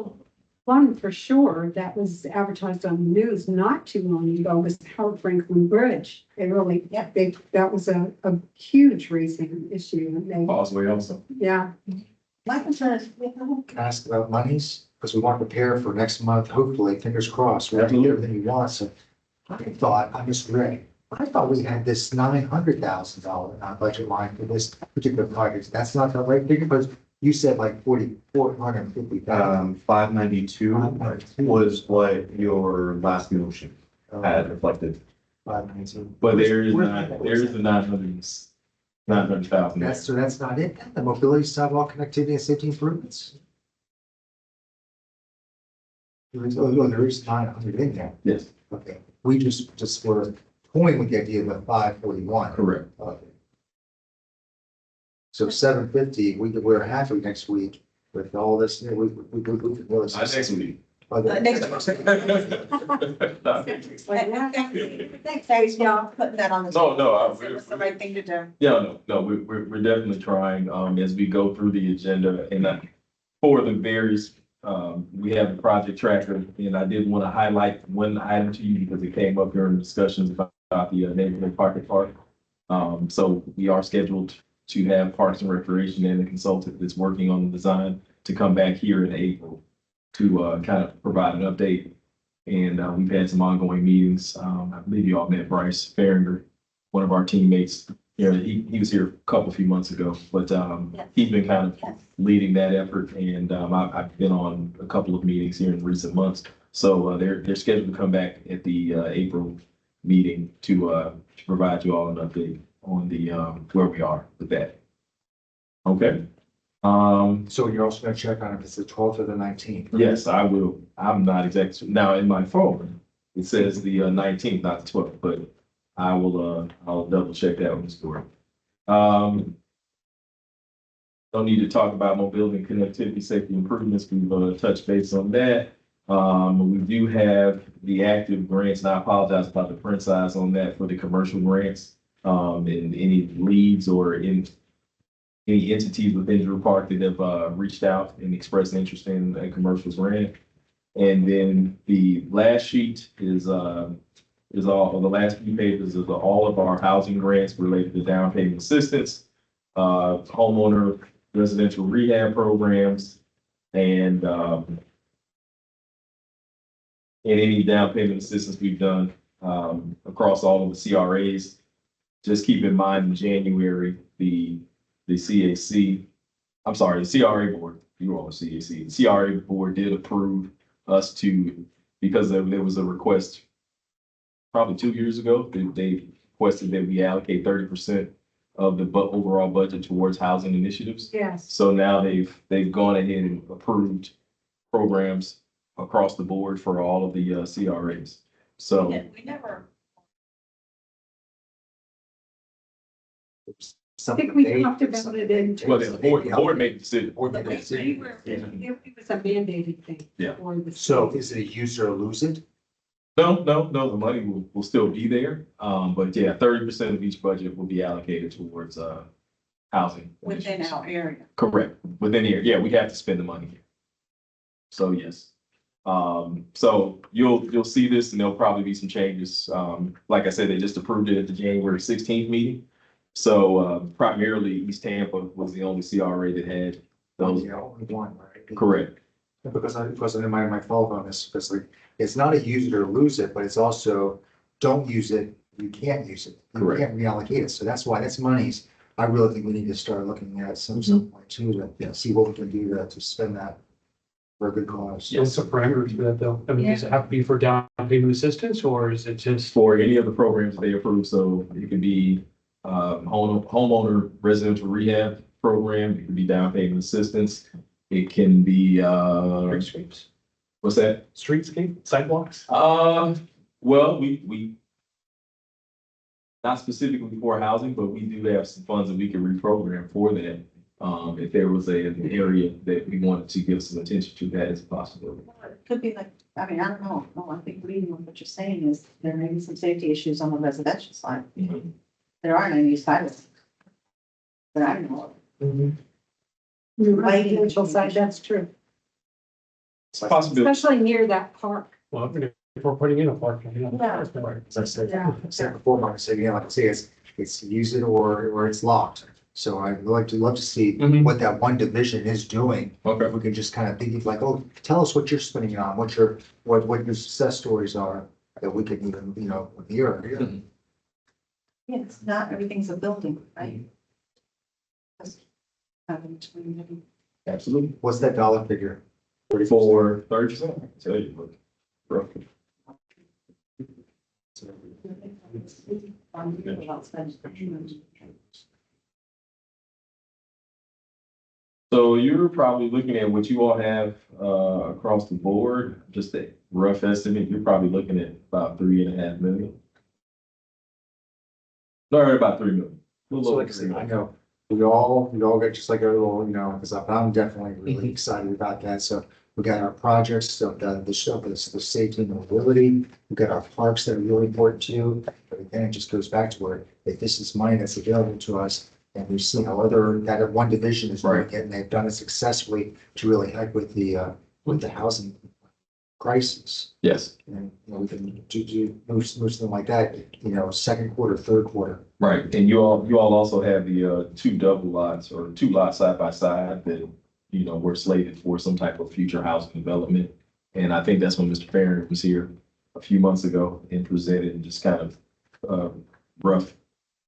One for sure that was advertised on the news not too long ago was Howard Franklin Bridge. They really, that was a huge racing issue. And they, Causeway also. yeah. My concern is, can I ask about monies, because we want to prepare for next month, hopefully, fingers crossed, we have to get everything we want, so. I misread, I thought we had this $900,000 budget line for this particular project, that's not the right figure, but you said like 450,000. 592 was what your last motion had reflected. 519. But there is a 900,000. That's, so that's not it, then? The mobility, sidewalk connectivity and safety improvements? There is 900 in there, Yes, okay, we just were toying with the idea of the 541. correct. Okay. So 750, we're happy next week with all this, you know, we could really. Next week. thanks, Harry, y'all, putting that on the. No, It was the right thing to do. Yeah, no, we're definitely trying, as we go through the agenda and for the various, we have the project tracker, and I did want to highlight one item to you because it came up during discussions about the neighborhood pocket park. So we are scheduled to have Parks and Recreation and the consultant that's working on the design to come back here in April to kind of provide an update. And we've had some ongoing meetings. I believe you all met Bryce Farringer, one of our teammates. Yeah, he was here a few months ago, but he's been kind of leading that effort. And I've been on a couple of meetings here in recent months. So they're scheduled to come back at the April meeting to provide you all an update on the where we are with that. Okay. So you're also gonna check on if it's the 12th or the 19th? Yes, I will. I'm not exactly, now in my phone, it says the 19th, not the 12th, but I will, I'll double check that one story. Don't need to talk about mobility and connectivity, safety improvements. We've touched base on that. We do have the active grants, and I apologize about the print size on that for the commercial grants. And any leads or any entities within Drew Park that have reached out and expressed interest in a commercial grant. And then the last sheet is all, the last few pages of all of our housing grants related to down payment assistance, homeowner residential rehab programs, and any down payment assistance we've done across all of the CRAs just keep in mind in January, the CAC, I'm sorry, the CRA board, you were on the CAC, the CRA board did approve us to, because there was a request probably 2 years ago, they requested that we allocate 30% of the overall budget towards housing initiatives. Yes. So now they've gone ahead and approved programs across the board for all of the CRAs. So We never, I think we talked about it in. well, the board made the decision. Board made But the we decision. were- It was a mandated thing. Yeah. for the So state. is it a use or lose it? No, the money will still be there. But yeah, 30% of each budget will be allocated towards housing. within initiatives. our area. Correct, within here, yeah, we have to spend the money here. So, yes. So you'll see this and there'll probably be some changes. Like I said, they just approved it at the January 16th meeting. So, primarily East Tampa was the only CRA that had those, Yeah, only one, right? correct, Because I my fault on this, because like, it's not a use it or lose it, but it's also, don't use it, you can't use it. You Correct. can't reallocate it, so that's why, that's monies. I really think we need to start looking at some point too, to see what we can do to spend that for a good cause. What's the parameters for that though? I mean, does it have to be for down payment assistance or is it just? for any of the programs they approve. So it could be homeowner residential rehab program, it could be down payment assistance. It can be, Streetscapes, what's that? streetscape, sidewalks? Well, we not specifically for housing, but we do have some funds that we can reprogram for that. If there was an area that we wanted to give some attention to, that is a possibility. It could be like, I mean, I don't know, no, I think reading what you're saying is there may be some safety issues on the residential side. There aren't any sidewalks. But I don't know. The residential side, that's true, It's a possibility. especially near that park. Well, I mean, if we're putting in a park, you know. Yeah. As I said, Yeah. I said before, Mark, I said, yeah, like I say, it's use it or it's locked. So I'd love to see Mhm. what that one division is doing. Okay. If we can just kind of think of like, oh, tell us what you're spending it on, what your success stories are, that we could even, hear. Mhm. Yeah, it's not, everything's a building, right? Just having to maybe- Absolutely. What's that dollar figure? For 30%, I tell you, look, roughly. So you're probably looking at what you all have across the board, just a rough estimate, you're probably looking at about 3.5 million. No, about 3 million. A little So over like I 3 said, I million. know, we all get just like a little, because I'm definitely really excited about that. So we got our projects, so the safety and mobility, we got our parks that are really important too. But again, it just goes back to where if this is money that's available to us and we see how that one division is doing Right. it and they've done it successfully to really help with the housing crisis. Yes, And we can move something like that, second quarter, third quarter. right. And you all also have the two double lots or 2 lots side by side that, were slated for some type of future housing development. And I think that's when Mr. Farron was here a few months ago and presented just kind of rough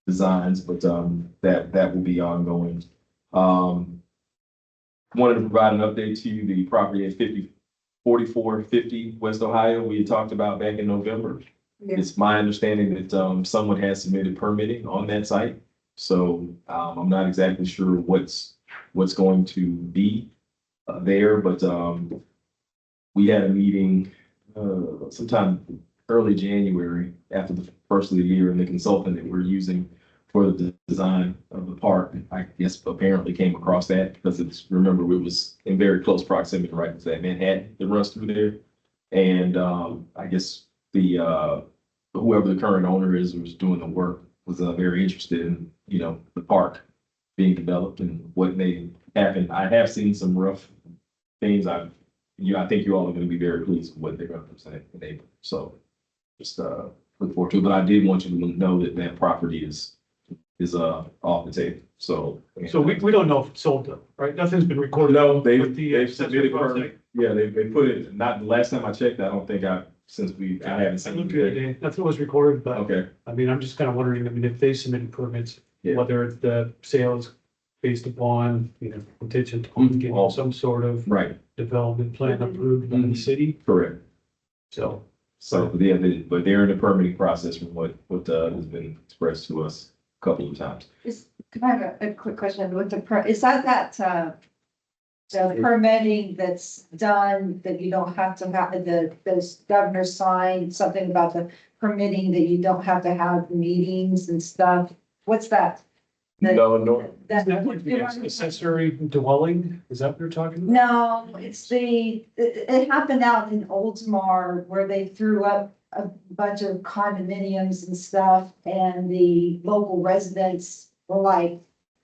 designs, but that will be ongoing. Wanted to provide an update to you, the property at 4450 West Ohio, we had talked about back in November. Yeah. It's my understanding that someone has submitted permitting on that site. So I'm not exactly sure what's going to be there, but we had a meeting sometime early January after the first of the year, and the consultant that we're using for the design of the park, I guess apparently came across that because remember, it was in very close proximity, right, to that Manhattan that runs through there. And I guess whoever the current owner is who was doing the work was very interested in, the park being developed and what may happen. I have seen some rough things. I think you all are going to be very pleased with what they're going to present in April. So just look forward to it. But I did want you to know that property is off the table. So We don't know if it's sold though, right? Nothing's been recorded. no, with the, they've submitted accessory permit. Yeah, they put it, not the last time I checked, I don't think I since I haven't I seen. looked the other day, nothing was recorded, but Okay, I mean, I'm just kind of wondering, I mean, if they submitted permits, Yeah. whether the sale is based upon, contingent on Mhm. getting some sort of right, development plan approved by the Mhm. city, correct. so. So, yeah, but they're in the permitting process from what has been expressed to us a couple of times. Can I have a quick question with is the permitting that's done, that you don't have to have, those governors sign something about the permitting that you don't have to have meetings and stuff? What's that? No, That would be accessory dwelling, is that what you're talking about? No, it happened out in Oldsmar where they threw up a bunch of condominiums and stuff, and the local residents were like,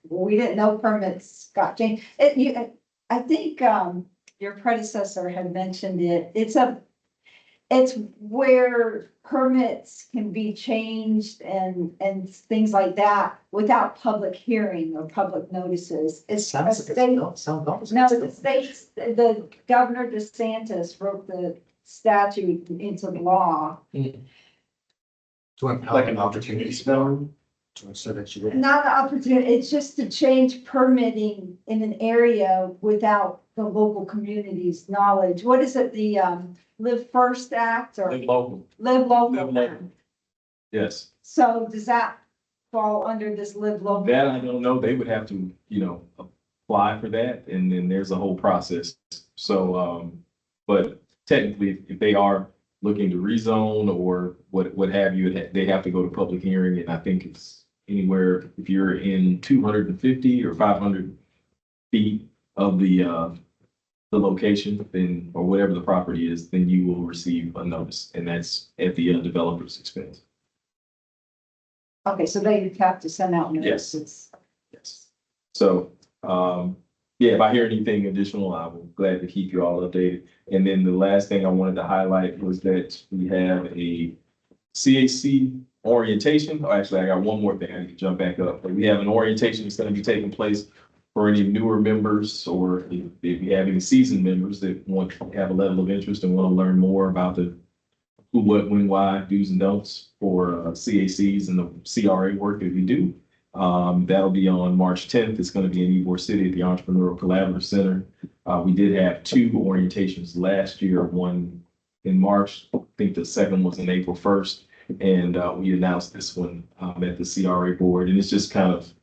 well, we didn't know permits got changed. I think, your predecessor had mentioned it. It's where permits can be changed and things like that without public hearing or public notices. It's a state. No, the states, the Governor DeSantis wrote the statute into law. To empower an opportunity zone, so that you would. Not an opportunity, it's just to change permitting in an area without the local community's knowledge. What is it, the Live First Act or live local, Live Local? Live Local. Yes. So does that fall under this Live Local? That I don't know. They would have to, apply for that, and then there's a whole process. So, but technically, if they are looking to rezone or what have you, they have to go to public hearing, and I think it's anywhere, if you're in 250 or 500 feet of the location, then, or whatever the property is, then you will receive a notice, and that's at the developer's expense. Okay, so they have to send out Yes. notices. Yes. So, yeah, if I hear anything additional, I will glad to keep you all updated. And then the last thing I wanted to highlight was that we have a CAC orientation. Oh, actually, I got one more thing. I need to jump back up. But we have an orientation that's going to be taking place for any newer members, or if you have any seasoned members that want to have a level of interest and want to learn more about the who, what, when, why, do's and don'ts for CACs and the CRA work that we do. That'll be on March 10th. It's going to be in Ybor City at the Entrepreneurial Collaborative Center. We did have 2 orientations last year, one in March. I think the second was in April 1st. And we announced this one at the CRA board. And it's just kind of,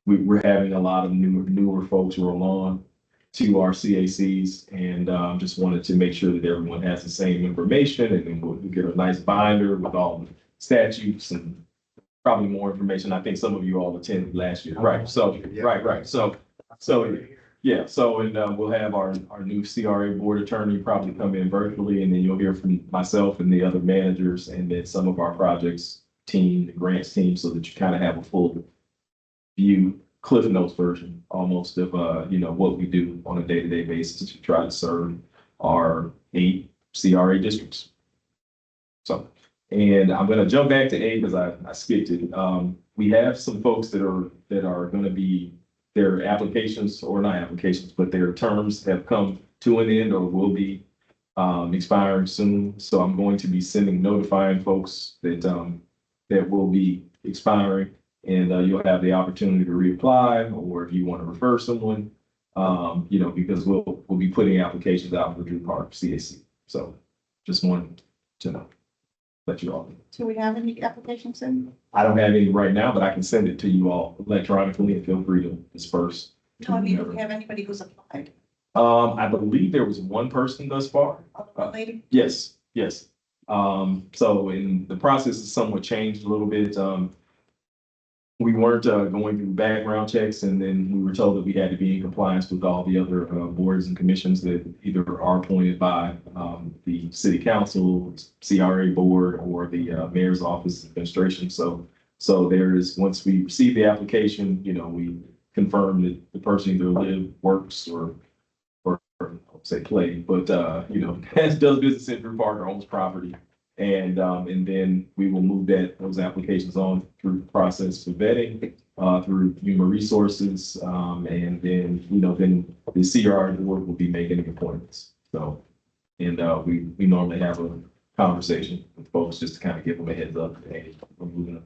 we're having a lot of newer folks roll on to our CACs, and just wanted to make sure that everyone has the same information, and then we'll get a nice binder with all the statutes and probably more information. I think some of you all attended last year, right? So, right. So, yeah, so, and we'll have our new CRA board attorney probably come in virtually, and then you'll hear from myself and the other managers, and then some of our projects team, the grants team, so that you kind of have a full view, Cliff Notes version almost of, what we do on a day-to-day basis to try to serve our 8 CRA districts. So, and I'm going to jump back to A because I skipped it. We have some folks that are going to be, their applications, or not applications, but their terms have come to an end or will be expiring soon. So I'm going to be notifying folks that will be expiring. And you'll have the opportunity to reapply, or if you want to refer someone, because we'll be putting applications out for Drew Park CAC. So just wanted to know, let you all know. Do we have any applications in? I don't have any right now, but I can send it to you all electronically, and feel free to disperse. No, I mean, do we have anybody who's applied? I believe there was one person thus far. Lady? Yes. So in the process has somewhat changed a little bit. We weren't going through background checks, and then we were told that we had to be in compliance with all the other boards and commissions that either are appointed by the city council, CRA board, or the mayor's office administration. So there is, once we receive the application, we confirm that the person either works or I won't say play, but does business in Drew Park or owns property. And then we will move those applications on through the process for vetting, through human resources. And then, then the CRA board will be making the appointments. So, and we normally have conversation with folks, just to kind of give them a heads up, hey, we're moving up.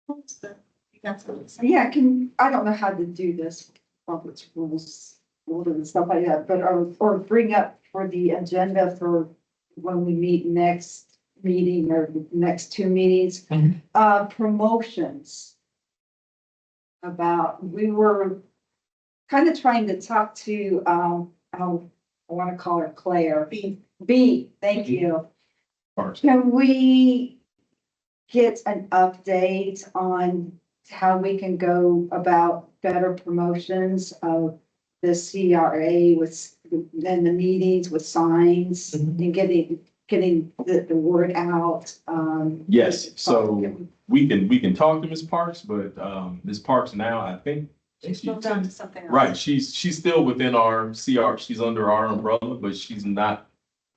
You got something to say? Yeah, I don't know how to do this, Robert's rules, and stuff like that, but, or bring up for the agenda for when we meet next meeting or next two meetings, promotions. We were kind of trying to talk to, I want to call her Claire. B, thank you. Parks. Can we get an update on how we can go about better promotions of the CRA with, then the meetings with signs and getting the word out? Yes, so we can talk to Ms. Parks, but, Ms. Parks now, I think. She's moved on to something else. Right, she's still within our CR, she's under our umbrella, but she's not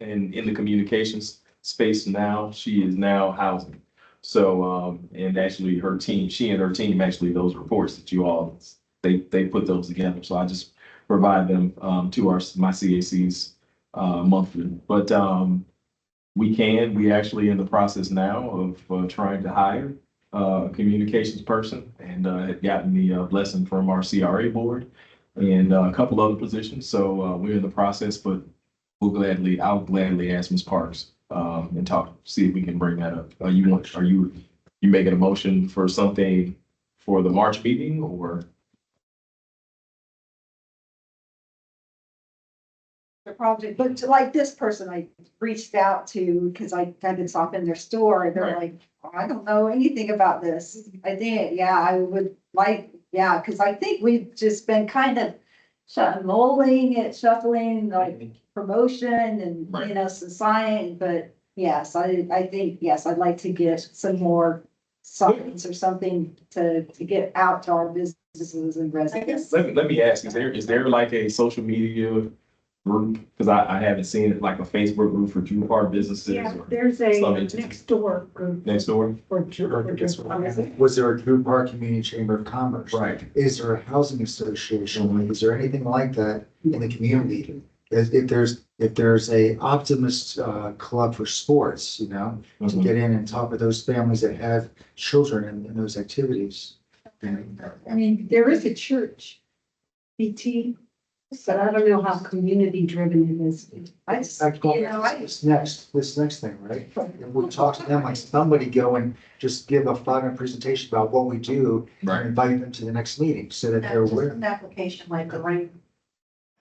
in the communications space now. She is now housing. So, and actually her team, she and her team, actually, those reports that you all, they put those together. So I just provide them, to my CACs, monthly. But, we actually in the process now of, trying to hire a communications person, and had gotten the blessing from our CRA board and a couple other positions. So we're in the process, but I'll gladly ask Ms. Parks and see if we can bring that up. Are you making a motion for something for the March meeting, or? Project, but like this person I reached out to, because I kind of stop in their store, and they're Right. like, I don't know anything about this. I think, yeah, I would like, yeah, because I think we've just been kind of shuffling, like promotion and, Right. you know, some sign, but yes, I think, yes, I'd like to get some more signs or something to get out to our businesses and residents. Let me ask, is there like a social media group? Because I haven't seen it, like a Facebook group for Drew Park businesses Yeah, or there's a Something. next door group next door? for. Was there a Drew Park Community Chamber of Commerce? Right. Is there a housing association? Is there anything like that in the community? If there's a Optimist club for sports, you know, to Mhm. get in and talk with those families that have children in those activities. I mean, there is a church, BT, but I don't know how community driven it is. I just, you know, This next thing, right? If we talk to them, like somebody go and just give a 5-minute presentation about what we do Right. and invite them to the next meeting so that they're Just aware. an application, like the ring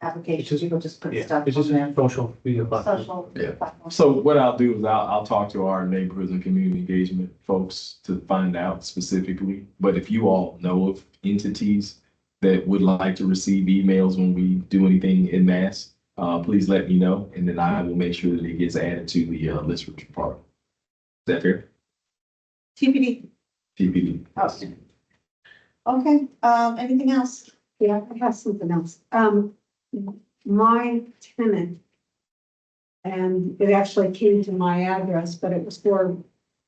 application, people just put stuff It's just on there. social media platform. Social. Yeah. platform. So what I'll do is I'll talk to our neighborhoods and community engagement folks to find out specifically. But if you all know of entities that would like to receive emails when we do anything en masse, please let me know, and then I will make sure that it gets added to the list for part. Is that fair? TBD. TPD. Okay, anything else? Yeah, I have something else. My tenant, and it actually came to my address, but it was for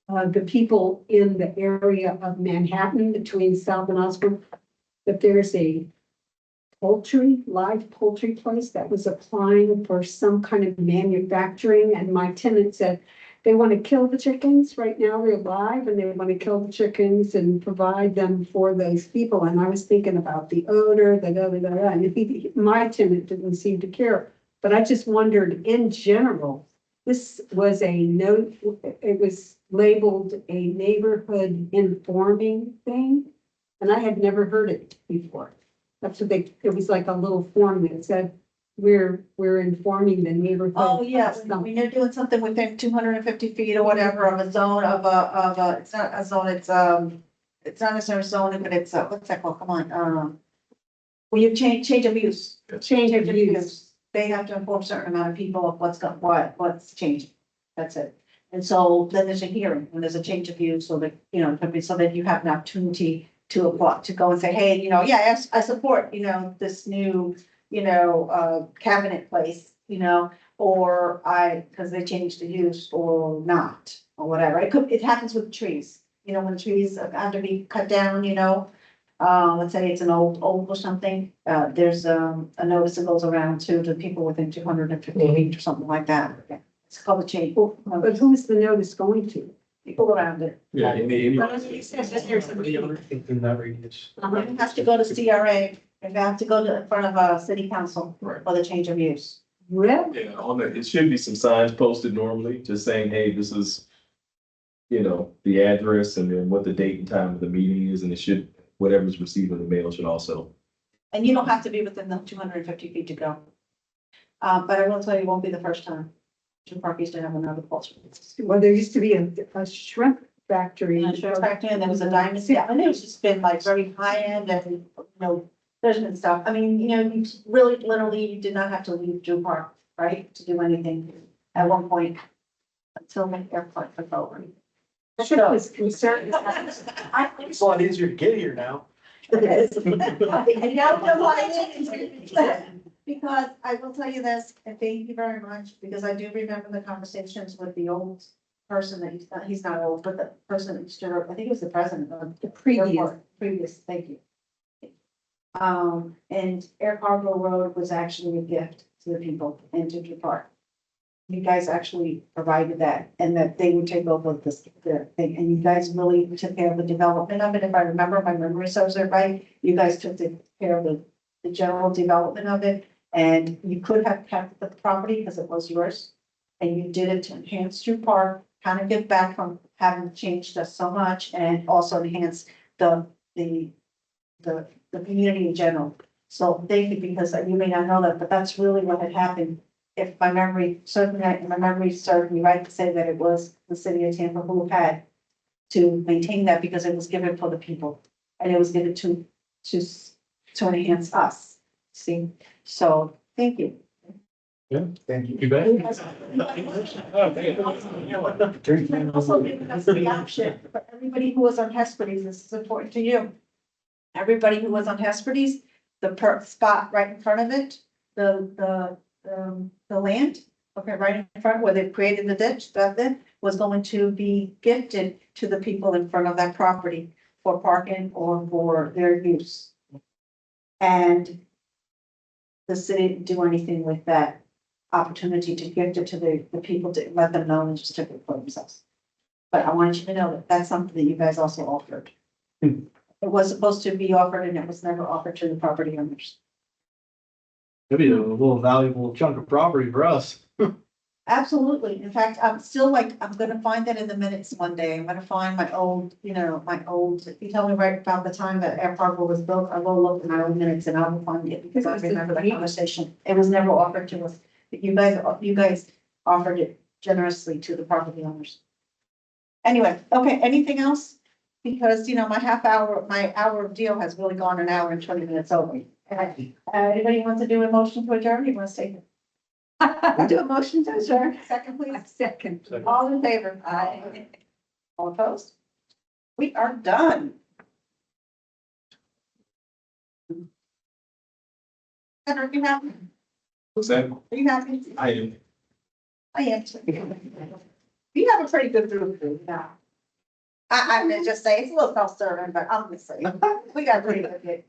the people in the area of Manhattan between South and Osborne, that there's a live poultry place that was applying for some kind of manufacturing, and my tenant said they want to kill the chickens. Right now they're live and they want to kill the chickens and provide them for those people. And I was thinking about the odor, and my tenant didn't seem to care. But I just wondered, in general, this was it was labeled a neighborhood informing thing, and I had never heard it before. That's what it was like a little form that said, we're informing the neighborhood. Oh, yeah, when you're doing something within 250 feet or whatever of a zone it's not a zone, it's not necessarily a zone, but it's, what's that called? Come on, when you change of use. Change of use. They have to inform a certain amount of people of what's changing. That's it. And so then there's a hearing, when there's a change of use, so that, you know, so that you have an opportunity to apply, to go and say, hey, you know, yeah, yes, I support, you know, this new, you know, cabinet place, you know, or because they changed the use or not, or whatever. It happens with trees, you know, when trees are to be cut down, you know. Let's say it's an old or something, there's a notice that goes around to the people within 250 feet or something like that. It's called a change. But who's the notice going to? People around it. Yeah, any. But as you said, then there's a meeting. In that radius. It has to go to CRA, it has to go to in front of a city council Right. for the change of use. Really? Yeah, on the, it should be some signs posted normally, just saying, hey, this is, the address and then what the date and time of the meeting is, and it should, whatever's received in the mail should also. And you don't have to be within the 250 feet to go. But I will tell you, it won't be the first time. Two Park used to have another culture. Well, there used to be a shrimp factory. And sure, back then, there was a diamond, yeah, and it's just been like very high end and, there's been stuff. I mean, you really, literally, you did not have to leave Drew Park, right, to do anything at one point until the airport took over. Shrimp was concerned. It's a lot easier to get here now. And you don't know why it is. Because I will tell you this, and thank you very much, because I do remember the conversations with the old person that he's not old, but the person that used to, I think it was the president of The previous. previous, thank you. And Air Cargo Road was actually a gift to the people in Ginger Park. You guys actually provided that, and that they would take over the thing, and you guys really took care of the development of it, if I remember, my memory serves it right. You guys took care of the general development of it, and you could have kept the property because it was yours. And you did it to enhance your park, kind of give back from having changed us so much, and also enhance the community in general. So thank you, because you may not know that, but that's really what had happened. If my memory served me right to say that it was the city of Tampa who had to maintain that because it was given for the people. And it was given to enhance us, see? So, thank you. Thank you. You bet. Also giving us the option for everybody who was on Hesperdes, this is important to you. Everybody who was on Hesperdes, the spot right in front of it, the land, okay, right in front where they created the ditch, that then was going to be gifted to the people in front of that property for parking or for their use. And the city didn't do anything with that opportunity to gift it to the people, to let them know and just took it for themselves. But I wanted you to know that that's something that you guys also offered. It was supposed to be offered and it was never offered to the property owners. Maybe a little valuable chunk of property for us. Absolutely. In fact, I'm gonna find that in the minutes one day. I'm gonna find my old, if you tell me right about the time that Air Park was built, I will look in my old minutes and I will find it because I remember the conversation. It was never offered to us. You guys offered it generously to the property owners. Anyway, okay, anything else? Because, my hour deal has really gone an hour and 20 minutes over. Anybody wants to do a motion to adjourn? You want to say? Do a motion to adjourn. Second, please. Second. All in favor? Aye. All opposed? We are done. Heather, are you happy? What's that? Are you happy? I am. I am. You have a pretty good group now. I'm gonna just say, it's a little self-serving, but I'm gonna say, we got a pretty good gig.